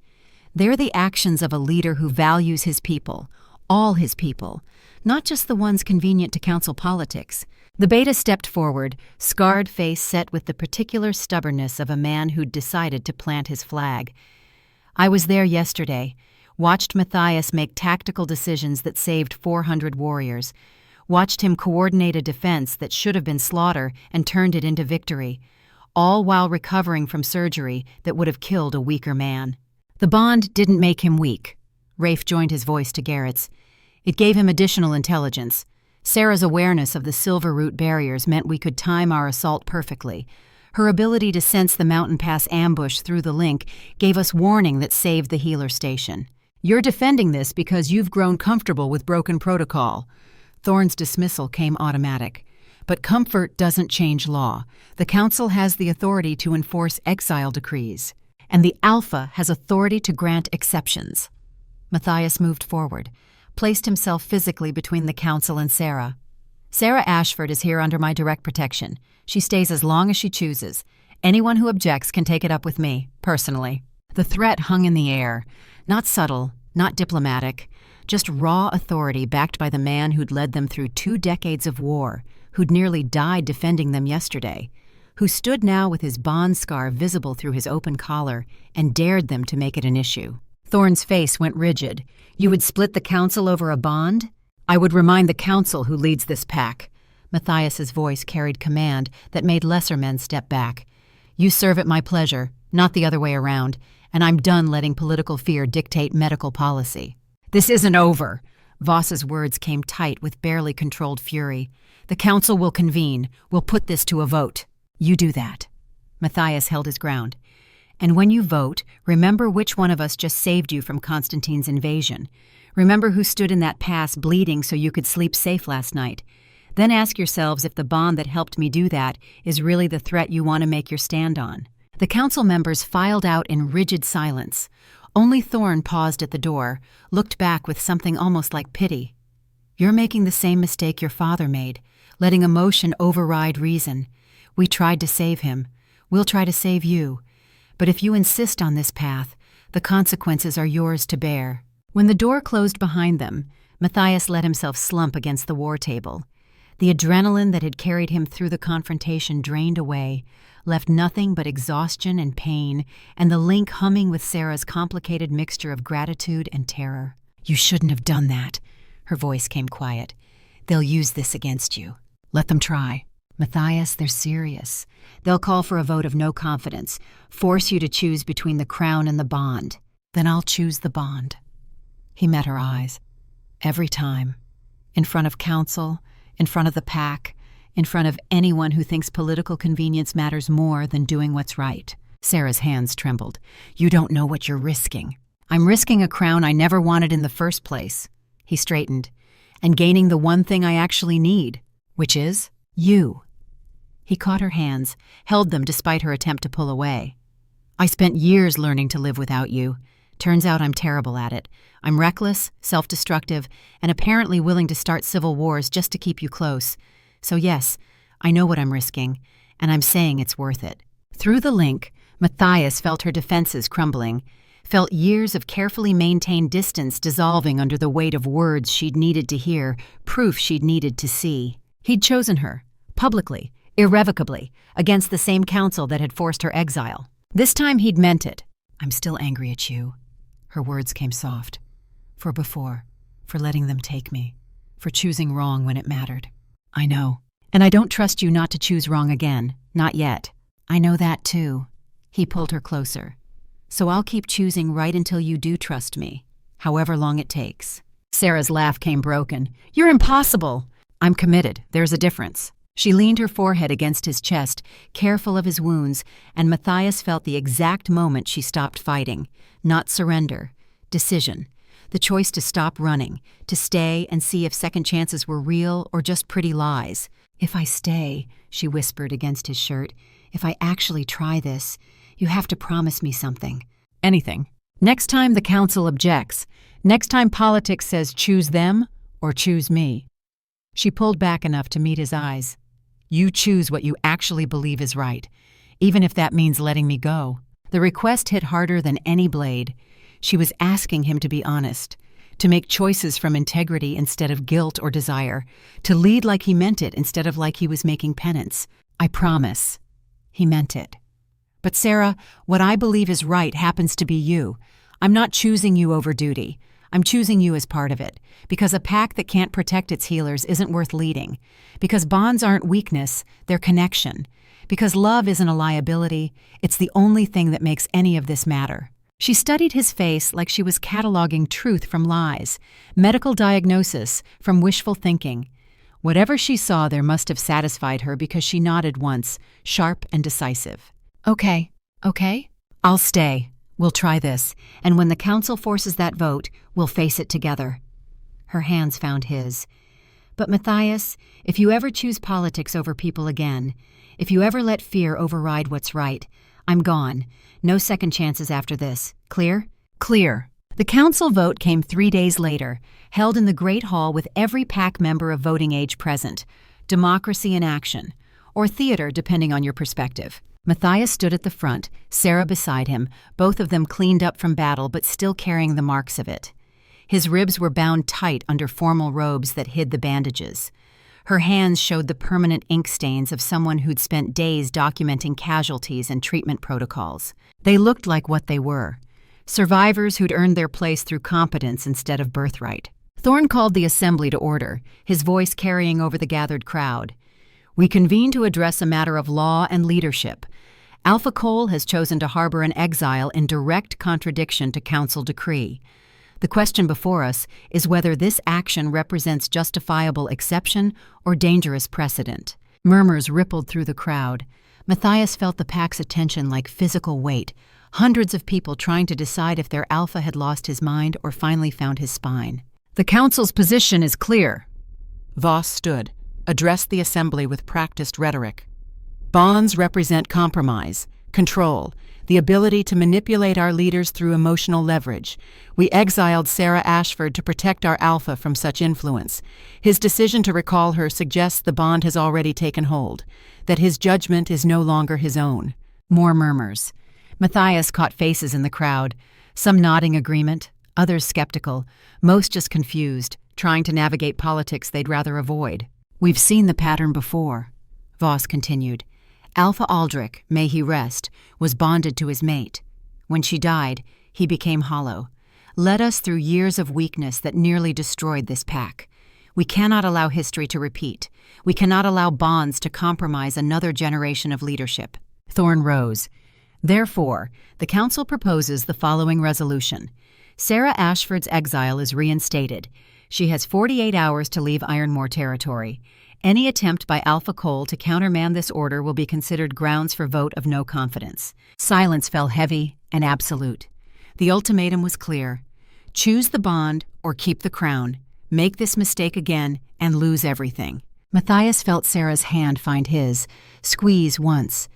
They're the actions of a leader who values his people, all his people, not just the ones convenient to council politics. The beta stepped forward, scarred face set with the particular stubbornness of a man who'd decided to plant his flag. I was there yesterday, watched Matthias make tactical decisions that saved 400 warriors, watched him coordinate a defense that should have been slaughter and turned it into victory, all while recovering from surgery that would have killed a weaker man. The bond didn't make him weak. Rafe joined his voice to Garrett's. It gave him additional intelligence. Sera's awareness of the silver root barriers meant we could time our assault perfectly. Her ability to sense the mountain pass ambush through the link gave us warning that saved the healer station. You're defending this because you've grown comfortable with broken protocol. Thorne's dismissal came automatic. But comfort doesn't change law. The council has the authority to enforce exile decrees. And the Alpha has authority to grant exceptions. Matthias moved forward, placed himself physically between the council and Sera. Sera Ashford is here under my direct protection. She stays as long as she chooses. Anyone who objects can take it up with me, personally. The threat hung in the air. Not subtle, not diplomatic, just raw authority backed by the man who'd led them through 2 decades of war, who'd nearly died defending them yesterday, who stood now with his bond scar visible through his open collar and dared them to make it an issue. Thorne's face went rigid. You would split the council over a bond? I would remind the council who leads this pack. Matthias's voice carried command that made lesser men step back. You serve at my pleasure, not the other way around, and I'm done letting political fear dictate medical policy. This isn't over. Voss's words came tight with barely controlled fury. The council will convene. We'll put this to a vote. You do that. Matthias held his ground. And when you vote, remember which one of us just saved you from Constantine's invasion. Remember who stood in that pass bleeding so you could sleep safe last night. Then ask yourselves if the bond that helped me do that is really the threat you want to make your stand on. The council members filed out in rigid silence. Only Thorne paused at the door, looked back with something almost like pity. You're making the same mistake your father made, letting emotion override reason. We tried to save him. We'll try to save you. But if you insist on this path, the consequences are yours to bear. When the door closed behind them, Matthias let himself slump against the war table. The adrenaline that had carried him through the confrontation drained away, left nothing but exhaustion and pain, and the link humming with Sera's complicated mixture of gratitude and terror. You shouldn't have done that. Her voice came quiet. They'll use this against you. Let them try. Matthias, they're serious. They'll call for a vote of no confidence, force you to choose between the crown and the bond. Then I'll choose the bond. He met her eyes. Every time. In front of council, in front of the pack, in front of anyone who thinks political convenience matters more than doing what's right. Sera's hands trembled. You don't know what you're risking. I'm risking a crown I never wanted in the first place. He straightened. And gaining the one thing I actually need, which is you. He caught her hands, held them despite her attempt to pull away. I spent years learning to live without you. Turns out I'm terrible at it. I'm reckless, self-destructive, and apparently willing to start civil wars just to keep you close. So yes, I know what I'm risking, and I'm saying it's worth it. Through the link, Matthias felt her defenses crumbling, felt years of carefully maintained distance dissolving under the weight of words she'd needed to hear, proof she'd needed to see. He'd chosen her, publicly, irrevocably, against the same council that had forced her exile. This time he'd meant it. I'm still angry at you. Her words came soft. For before, for letting them take me, for choosing wrong when it mattered. I know. And I don't trust you not to choose wrong again. Not yet. I know that too. He pulled her closer. So I'll keep choosing right until you do trust me, however long it takes. Sera's laugh came broken. You're impossible. I'm committed. There's a difference. She leaned her forehead against his chest, careful of his wounds, and Matthias felt the exact moment she stopped fighting. Not surrender. Decision. The choice to stop running, to stay and see if second chances were real or just pretty lies. If I stay, she whispered against his shirt, if I actually try this, you have to promise me something. Anything. Next time the council objects, next time politics says choose them or choose me. She pulled back enough to meet his eyes. You choose what you actually believe is right, even if that means letting me go. The request hit harder than any blade. She was asking him to be honest, to make choices from integrity instead of guilt or desire, to lead like he meant it instead of like he was making penance. I promise. He meant it. But Sera, what I believe is right happens to be you. I'm not choosing you over duty. I'm choosing you as part of it, because a pack that can't protect its healers isn't worth leading, because bonds aren't weakness, they're connection, because love isn't a liability, it's the only thing that makes any of this matter. She studied his face like she was cataloging truth from lies, medical diagnosis from wishful thinking. Whatever she saw there must have satisfied her because she nodded once, sharp and decisive. Okay. I'll stay. We'll try this, and when the council forces that vote, we'll face it together. Her hands found his. But Matthias, if you ever choose politics over people again, if you ever let fear override what's right, I'm gone. No second chances after this. Clear? Clear. The council vote came 3 days later, held in the Great Hall with every pack member of voting age present. Democracy in action. Or theater, depending on your perspective. Matthias stood at the front, Sera beside him, both of them cleaned up from battle but still carrying the marks of it. His ribs were bound tight under formal robes that hid the bandages. Her hands showed the permanent ink stains of someone who'd spent days documenting casualties and treatment protocols. They looked like what they were. Survivors who'd earned their place through competence instead of birthright. Thorne called the assembly to order, his voice carrying over the gathered crowd. We convene to address a matter of law and leadership. Alpha Cole has chosen to harbor an exile in direct contradiction to council decree. The question before us is whether this action represents justifiable exception or dangerous precedent. Murmurs rippled through the crowd. Matthias felt the pack's attention like physical weight, hundreds of people trying to decide if their alpha had lost his mind or finally found his spine. The council's position is clear. Voss stood, addressed the assembly with practiced rhetoric. Bonds represent compromise, control, the ability to manipulate our leaders through emotional leverage. We exiled Sera Ashford to protect our alpha from such influence. His decision to recall her suggests the bond has already taken hold, that his judgment is no longer his own. More murmurs. Matthias caught faces in the crowd, some nodding agreement, others skeptical, most just confused, trying to navigate politics they'd rather avoid. We've seen the pattern before, Voss continued. Alpha Aldrich, may he rest, was bonded to his mate. When she died, he became hollow, led us through years of weakness that nearly destroyed this pack. We cannot allow history to repeat. We cannot allow bonds to compromise another generation of leadership. Thorne rose. Therefore, the council proposes the following resolution. Sera Ashford's exile is reinstated. She has 48 hours to leave Ironmore territory. Any attempt by Alpha Cole to countermand this order will be considered grounds for vote of no confidence. Silence fell heavy and absolute. The ultimatum was clear. Choose the bond or keep the crown. Make this mistake again and lose everything. Matthias felt Sera's hand find his, squeeze once.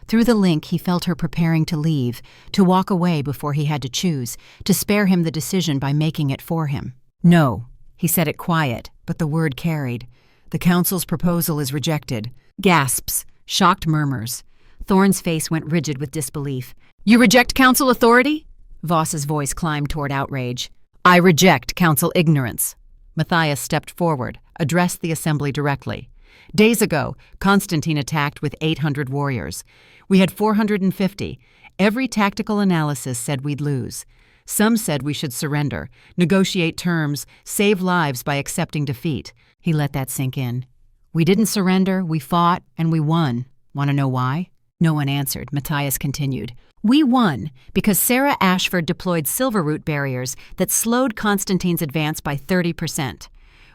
Through the link he felt her preparing to leave, to walk away before he had to choose, to spare him the decision by making it for him. No, he said it quiet, but the word carried. The council's proposal is rejected. Gasps, shocked murmurs. Thorne's face went rigid with disbelief. You reject council authority? Voss's voice climbed toward outrage. I reject council ignorance. Matthias stepped forward, addressed the assembly directly. Days ago, Constantine attacked with 800 warriors. We had 450. Every tactical analysis said we'd lose. Some said we should surrender, negotiate terms, save lives by accepting defeat. He let that sink in. We didn't surrender, we fought, and we won. Want to know why? No one answered. Matthias continued. We won because Sera Ashford deployed Silverroot barriers that slowed Constantine's advance by 30%.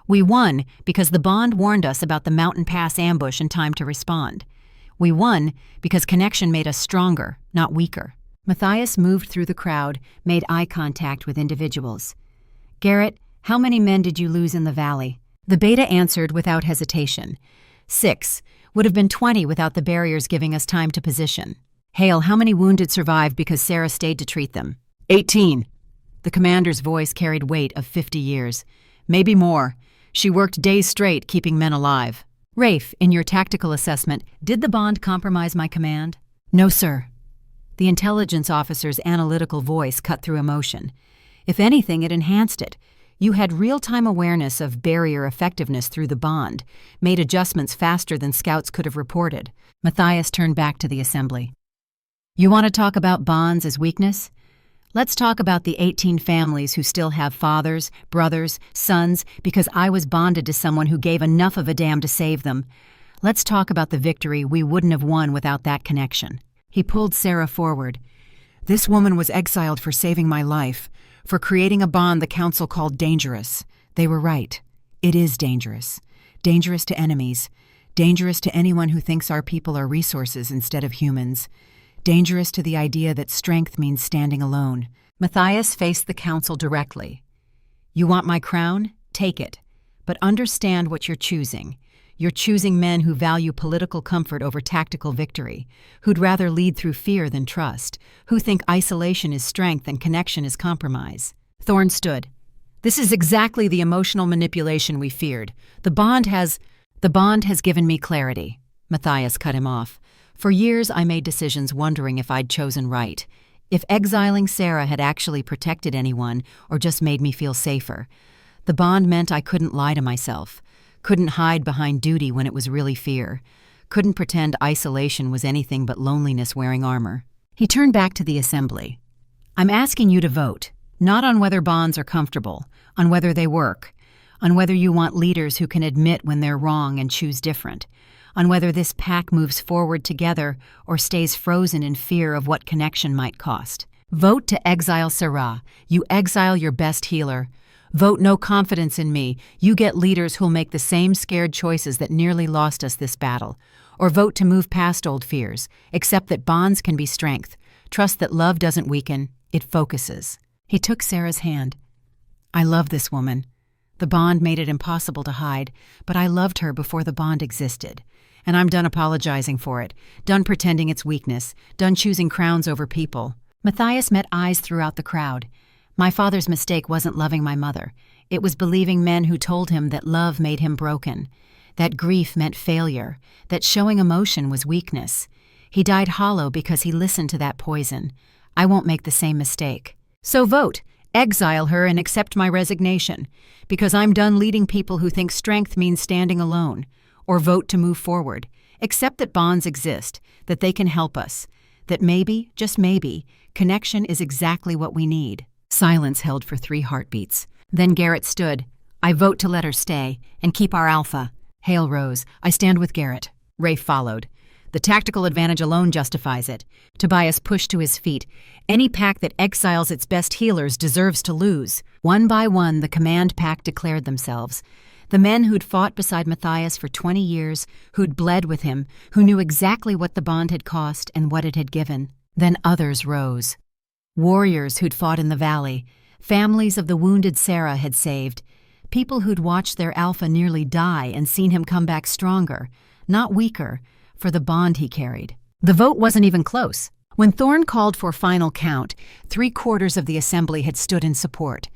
We won because the bond warned us about the Mountain Pass ambush in time to respond. We won because connection made us stronger, not weaker. Matthias moved through the crowd, made eye contact with individuals. Garrett, how many men did you lose in the valley? The beta answered without hesitation. 6. Would have been 20 without the barriers giving us time to position. Hale, how many wounded survived because Sera stayed to treat them? 18. The commander's voice carried weight of 50 years. Maybe more. She worked days straight keeping men alive. Rafe, in your tactical assessment, did the bond compromise my command? No, sir. The intelligence officer's analytical voice cut through emotion. If anything, it enhanced it. You had real-time awareness of barrier effectiveness through the bond, made adjustments faster than scouts could have reported. Matthias turned back to the assembly. You want to talk about bonds as weakness? Let's talk about the 18 families who still have fathers, brothers, sons, because I was bonded to someone who gave enough of a damn to save them. Let's talk about the victory we wouldn't have won without that connection. He pulled Sera forward. This woman was exiled for saving my life, for creating a bond the council called dangerous. They were right. It is dangerous. Dangerous to enemies. Dangerous to anyone who thinks our people are resources instead of humans. Dangerous to the idea that strength means standing alone. Matthias faced the council directly. You want my crown? Take it. But understand what you're choosing. You're choosing men who value political comfort over tactical victory, who'd rather lead through fear than trust, who think isolation is strength and connection is compromise. Thorne stood. This is exactly the emotional manipulation we feared. The bond has given me clarity. Matthias cut him off. For years I made decisions wondering if I'd chosen right, if exiling Sera had actually protected anyone or just made me feel safer. The bond meant I couldn't lie to myself, couldn't hide behind duty when it was really fear, couldn't pretend isolation was anything but loneliness wearing armor. He turned back to the assembly. I'm asking you to vote, not on whether bonds are comfortable, on whether they work, on whether you want leaders who can admit when they're wrong and choose different, on whether this pack moves forward together or stays frozen in fear of what connection might cost. Vote to exile Sera. You exile your best healer. Vote no confidence in me. You get leaders who'll make the same scared choices that nearly lost us this battle. Or vote to move past old fears. Accept that bonds can be strength. Trust that love doesn't weaken, it focuses. He took Sera's hand. I love this woman. The bond made it impossible to hide, but I loved her before the bond existed. And I'm done apologizing for it, done pretending it's weakness, done choosing crowns over people. Matthias met eyes throughout the crowd. My father's mistake wasn't loving my mother. It was believing men who told him that love made him broken, that grief meant failure, that showing emotion was weakness. He died hollow because he listened to that poison. I won't make the same mistake. So vote. Exile her and accept my resignation, because I'm done leading people who think strength means standing alone. Or vote to move forward. Accept that bonds exist, that they can help us, that maybe, just maybe, connection is exactly what we need. Silence held for 3 heartbeats. Then Garrett stood. I vote to let her stay and keep our alpha. Hale rose. I stand with Garrett. Rafe followed. The tactical advantage alone justifies it. Tobias pushed to his feet. Any pack that exiles its best healers deserves to lose. One by one, the command pack declared themselves. The men who'd fought beside Matthias for 20 years, who'd bled with him, who knew exactly what the bond had cost and what it had given. Then others rose. Warriors who'd fought in the valley, families of the wounded Sera had saved, people who'd watched their alpha nearly die and seen him come back stronger, not weaker, for the bond he carried. The vote wasn't even close. When Thorn called for final count, 3/4 of the assembly had stood in support.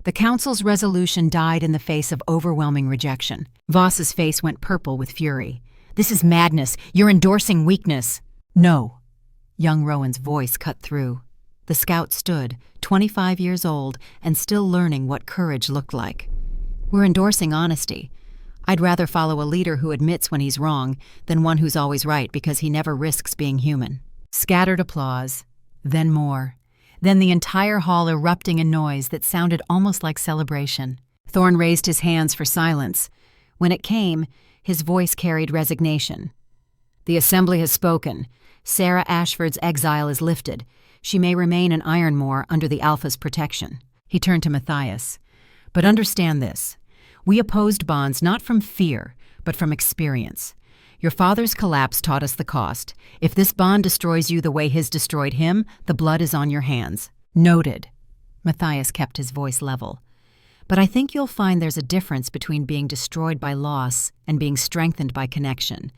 The council's resolution died in the face of overwhelming rejection. Voss's face went purple with fury. "This is madness. You're endorsing weakness." "No." Young Rowan's voice cut through. The scout stood, 25 years old, and still learning what courage looked like. "We're endorsing honesty. I'd rather follow a leader who admits when he's wrong than one who's always right because he never risks being human." Scattered applause, then more. Then the entire hall erupting in noise that sounded almost like celebration. Thorn raised his hands for silence. When it came, his voice carried resignation. "The assembly has spoken. Sera Ashford's exile is lifted. She may remain in Ironmoor under the Alpha's protection." He turned to Matthias. "But understand this. We opposed bonds not from fear, but from experience. Your father's collapse taught us the cost. If this bond destroys you the way his destroyed him, the blood is on your hands." "Noted." Matthias kept his voice level. "But I think you'll find there's a difference between being destroyed by loss and being strengthened by connection.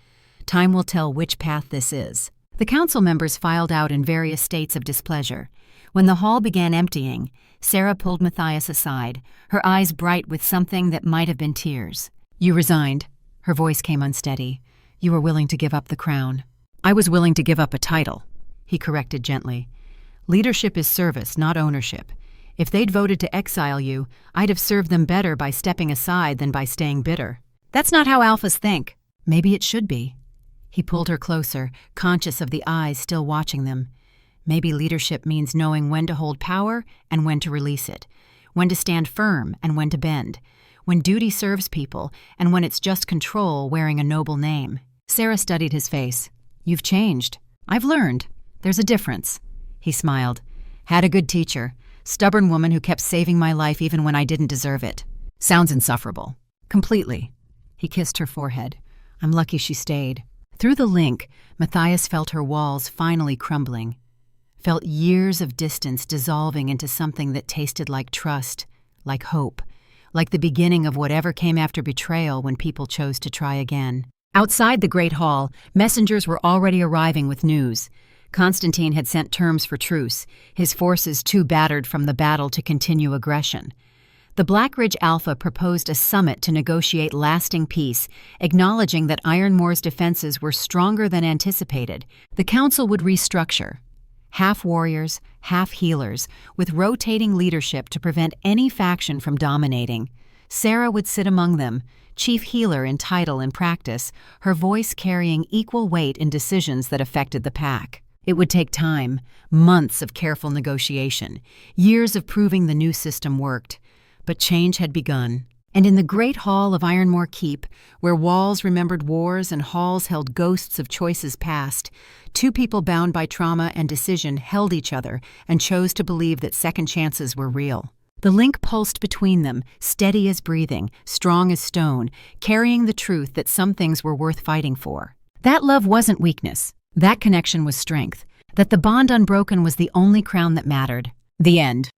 Time will tell which path this is." The council members filed out in various states of displeasure. When the hall began emptying, Sera pulled Matthias aside, her eyes bright with something that might have been tears. "You resigned." Her voice came unsteady. "You were willing to give up the crown." "I was willing to give up a title," he corrected gently. "Leadership is service, not ownership. If they'd voted to exile you, I'd have served them better by stepping aside than by staying bitter." "That's not how alphas think." "Maybe it should be." He pulled her closer, conscious of the eyes still watching them. "Maybe leadership means knowing when to hold power and when to release it, when to stand firm and when to bend, when duty serves people and when it's just control wearing a noble name." Sera studied his face. "You've changed. I've learned. There's a difference." He smiled. "Had a good teacher. Stubborn woman who kept saving my life even when I didn't deserve it." "Sounds insufferable." "Completely." He kissed her forehead. "I'm lucky she stayed." Through the link, Matthias felt her walls finally crumbling. Felt years of distance dissolving into something that tasted like trust, like hope, like the beginning of whatever came after betrayal when people chose to try again. Outside the Great Hall, messengers were already arriving with news. Constantine had sent terms for truce, his forces too battered from the battle to continue aggression. The Blackridge Alpha proposed a summit to negotiate lasting peace, acknowledging that Ironmoor's defenses were stronger than anticipated. The council would restructure. Half warriors, half healers, with rotating leadership to prevent any faction from dominating. Sera would sit among them, chief healer in title and practice, her voice carrying equal weight in decisions that affected the pack. It would take time, months of careful negotiation, years of proving the new system worked. But change had begun. And in the great hall of Ironmoor Keep, where walls remembered wars and halls held ghosts of choices past, two people bound by trauma and decision held each other and chose to believe that second chances were real. The link pulsed between them, steady as breathing, strong as stone, carrying the truth that some things were worth fighting for. That love wasn't weakness. That connection was strength. That the bond unbroken was the only crown that mattered. The end.